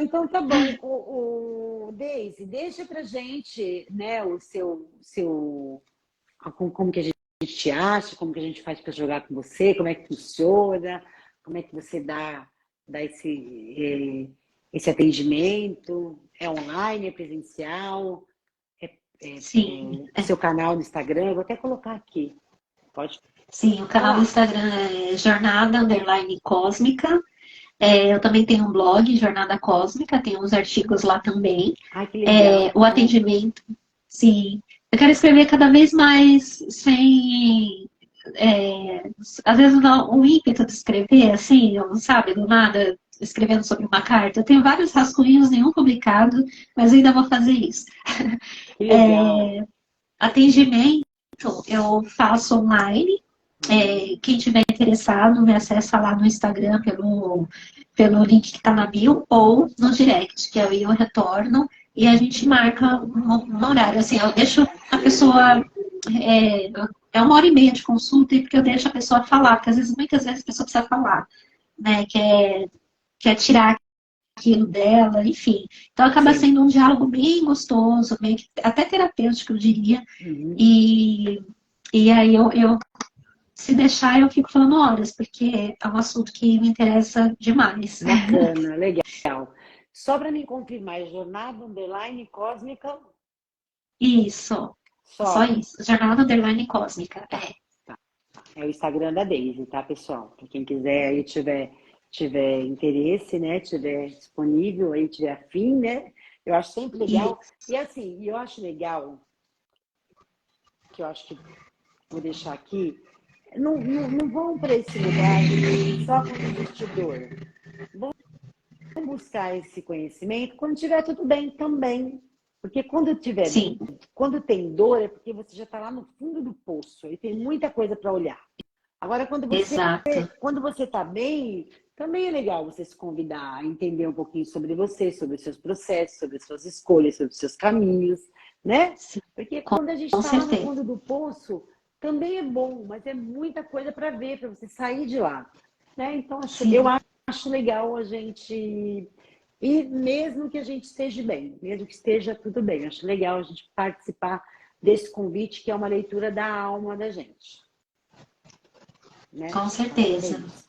[SPEAKER 2] Então tá bom. Daisy, deixa pra gente, né, como que a gente te acha, como que a gente faz para jogar com você, como é que funciona, como é que você dá esse atendimento, é online, é presencial,
[SPEAKER 1] Sim,
[SPEAKER 2] seu canal no Instagram, eu vou até colocar aqui, pode
[SPEAKER 1] sim. O canal do
[SPEAKER 2] falar.
[SPEAKER 1] Instagram é Jornada Underline Cósmica. Eu também tenho um blog, Jornada Cósmica, tem uns artigos lá também.
[SPEAKER 2] Ai, que legal.
[SPEAKER 1] O atendimento, sim. Eu quero escrever cada vez mais sem. Às vezes dá um ímpeto de escrever, assim, sabe, do nada, escrevendo sobre uma carta. Eu tenho vários rascunhos, nenhum publicado, mas ainda vou fazer isso.
[SPEAKER 2] Que legal.
[SPEAKER 1] Atendimento eu faço online.
[SPEAKER 2] Hum.
[SPEAKER 1] Quem tiver interessado, me acessa lá no Instagram pelo link que está na bio ou no direct, que aí eu retorno e a gente marca um horário. Assim, eu deixo a pessoa. É 1 hora e meia de consulta, e porque eu deixo a pessoa falar, porque muitas vezes a pessoa precisa falar, né? Quer tirar aquilo dela, enfim. Então acaba
[SPEAKER 2] Sim.
[SPEAKER 1] sendo um diálogo bem gostoso, meio que até terapêutico, eu diria.
[SPEAKER 2] Uhum.
[SPEAKER 1] E, e aí se deixar, eu fico falando horas, porque é um assunto que me interessa demais.
[SPEAKER 2] Bacana, legal. Só para me confirmar, é Jornada Underline Cósmica?
[SPEAKER 1] Isso, só
[SPEAKER 2] Só.
[SPEAKER 1] isso. Jornada Underline Cósmica.
[SPEAKER 2] Tá, tá. É o Instagram da Deise, tá, pessoal? Para quem quiser aí tiver interesse, né? Tiver disponível aí, tiver afim, né? Eu acho sempre legal. E assim, eu acho legal, que eu acho que vou deixar aqui, não vão para esse lugar só quando existe dor. Vão buscar esse conhecimento quando tiver tudo bem também. Porque
[SPEAKER 1] Sim,
[SPEAKER 2] quando tem dor, é porque você já está lá no fundo do poço e tem muita coisa para olhar. Agora,
[SPEAKER 1] exato.
[SPEAKER 2] quando você está bem, também é legal você se convidar a entender um pouquinho sobre você, sobre os seus processos, sobre as suas escolhas, sobre os seus caminhos, né?
[SPEAKER 1] Sim,
[SPEAKER 2] Porque quando a gente
[SPEAKER 1] com
[SPEAKER 2] está lá no
[SPEAKER 1] certeza.
[SPEAKER 2] fundo do poço, também é bom, mas é muita coisa para ver, para você sair de lá, né? Então, eu
[SPEAKER 1] Sim,
[SPEAKER 2] acho legal a gente ir, mesmo que a gente esteja bem, mesmo que esteja tudo bem. Acho legal a gente participar desse convite, que é uma leitura da alma da gente, né?
[SPEAKER 1] com
[SPEAKER 2] Acho que é
[SPEAKER 1] certeza.
[SPEAKER 2] isso.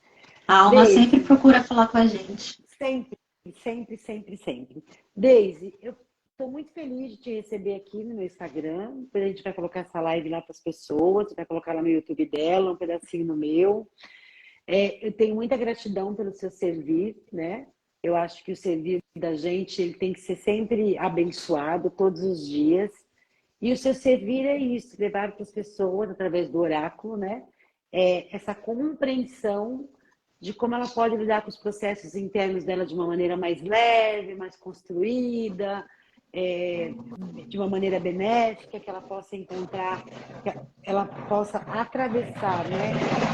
[SPEAKER 1] A alma sempre
[SPEAKER 2] Deise,
[SPEAKER 1] procura falar com a gente.
[SPEAKER 2] sempre, sempre, sempre, sempre. Deise, eu estou muito feliz de te receber aqui no meu Instagram. Depois a gente vai colocar essa live lá para as pessoas, vai colocar lá no YouTube dela, um pedacinho no meu. Eu tenho muita gratidão pelo seu servir, né? Eu acho que o servir da gente ele tem que ser sempre abençoado todos os dias. E o seu servir é isso, levar para as pessoas, através do oráculo, né? Essa compreensão de como ela pode lidar com os processos internos dela de uma maneira mais leve, mais construída, de uma maneira benéfica, que ela possa encontrar, que ela possa atravessar, né,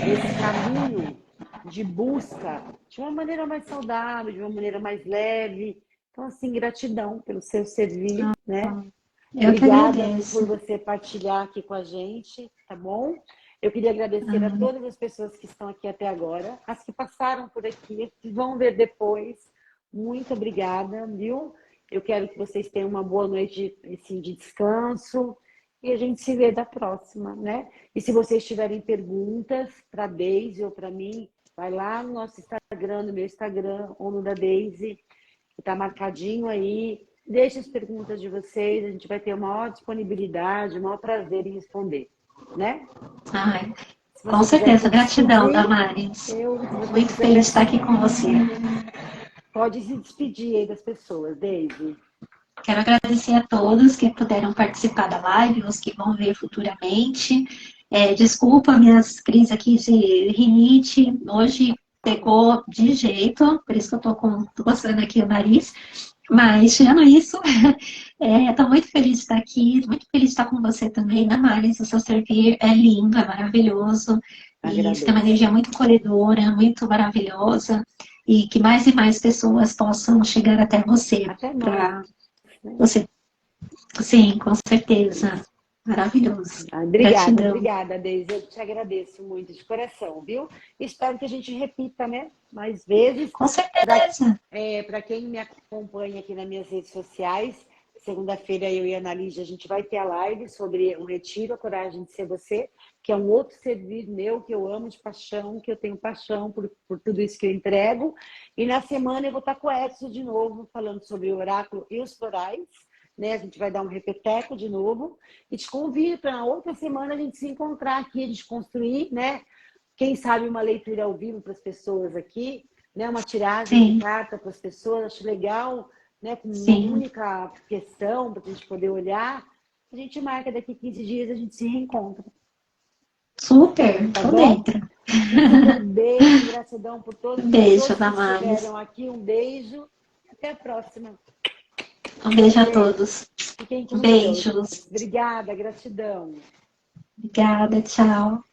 [SPEAKER 2] esse caminho de busca de uma maneira mais saudável, de uma maneira mais leve. Então, assim, gratidão pelo seu servir, né?
[SPEAKER 1] Eu que
[SPEAKER 2] Obrigada por
[SPEAKER 1] agradeço.
[SPEAKER 2] você partilhar aqui com a gente, tá bom? Eu queria agradecer a
[SPEAKER 1] Ah,
[SPEAKER 2] todas as pessoas que estão aqui até agora, as que passaram por aqui, que vão ver depois. Muito obrigada, viu? Eu quero que vocês tenham uma boa noite assim, de descanso e a gente se vê da próxima, né? E se vocês tiverem perguntas para a Deise ou para mim, vai lá no nosso Instagram, no meu Instagram ou no da Deise, que está marcadinho aí. Deixe as perguntas de vocês, a gente vai ter uma maior disponibilidade, o maior prazer em responder, né?
[SPEAKER 1] ai,
[SPEAKER 2] Se
[SPEAKER 1] com
[SPEAKER 2] você quiser
[SPEAKER 1] certeza.
[SPEAKER 2] se
[SPEAKER 1] Gratidão,
[SPEAKER 2] despedir,
[SPEAKER 1] Damares.
[SPEAKER 2] se você
[SPEAKER 1] Muito feliz
[SPEAKER 2] quiser,
[SPEAKER 1] de estar aqui com você.
[SPEAKER 2] pode se despedir aí das pessoas, Daisy.
[SPEAKER 1] Quero agradecer a todos que puderam participar da live, os que vão ver futuramente. Desculpa minhas crises aqui de rinite. Hoje pegou de jeito, por isso que eu estou coçando aqui o nariz. Mas, tirando isso, estou muito feliz de estar aqui, muito feliz de estar com você também, Damares. O seu servir é lindo, é maravilhoso. E você tem uma
[SPEAKER 2] Agradeço.
[SPEAKER 1] energia muito acolhedora, muito maravilhosa. E que mais e mais pessoas possam chegar até você,
[SPEAKER 2] Até nós,
[SPEAKER 1] para
[SPEAKER 2] né?
[SPEAKER 1] você. Sim, com certeza. Maravilhoso.
[SPEAKER 2] Obrigada,
[SPEAKER 1] Gratidão.
[SPEAKER 2] obrigada, Deise. Eu te agradeço muito de coração, viu? Espero que a gente repita, né? Mais vezes.
[SPEAKER 1] Com certeza.
[SPEAKER 2] Para quem me acompanha aqui nas minhas redes sociais, segunda-feira eu e a Analise, a gente vai ter a live sobre o Retiro, a Coragem de Ser Você, que é um outro servir meu que eu amo de paixão, que eu tenho paixão por tudo isso que eu entrego. E na semana eu vou estar com o Edson de novo, falando sobre o oráculo e os florais. Né? A gente vai dar um repeteco de novo. E te convido para na outra semana a gente se encontrar aqui, a gente construir, né? Quem sabe uma leitura ao vivo para as pessoas aqui, né? Uma tiragem de
[SPEAKER 1] Sim,
[SPEAKER 2] carta para as pessoas. Acho legal, né? Com uma
[SPEAKER 1] sim.
[SPEAKER 2] única questão para a gente poder olhar. A gente marca daqui 15 dias, a gente se reencontra.
[SPEAKER 1] Super.
[SPEAKER 2] Tá
[SPEAKER 1] Tô
[SPEAKER 2] bom?
[SPEAKER 1] dentro.
[SPEAKER 2] Um beijo, gratidão por
[SPEAKER 1] Beijo,
[SPEAKER 2] todos que
[SPEAKER 1] Damares.
[SPEAKER 2] estiveram aqui. Um beijo. Até a próxima.
[SPEAKER 1] Um beijo a
[SPEAKER 2] Beijo.
[SPEAKER 1] todos.
[SPEAKER 2] Fiquem com Deus.
[SPEAKER 1] Beijos.
[SPEAKER 2] Obrigada, gratidão.
[SPEAKER 1] Obrigada, tchau.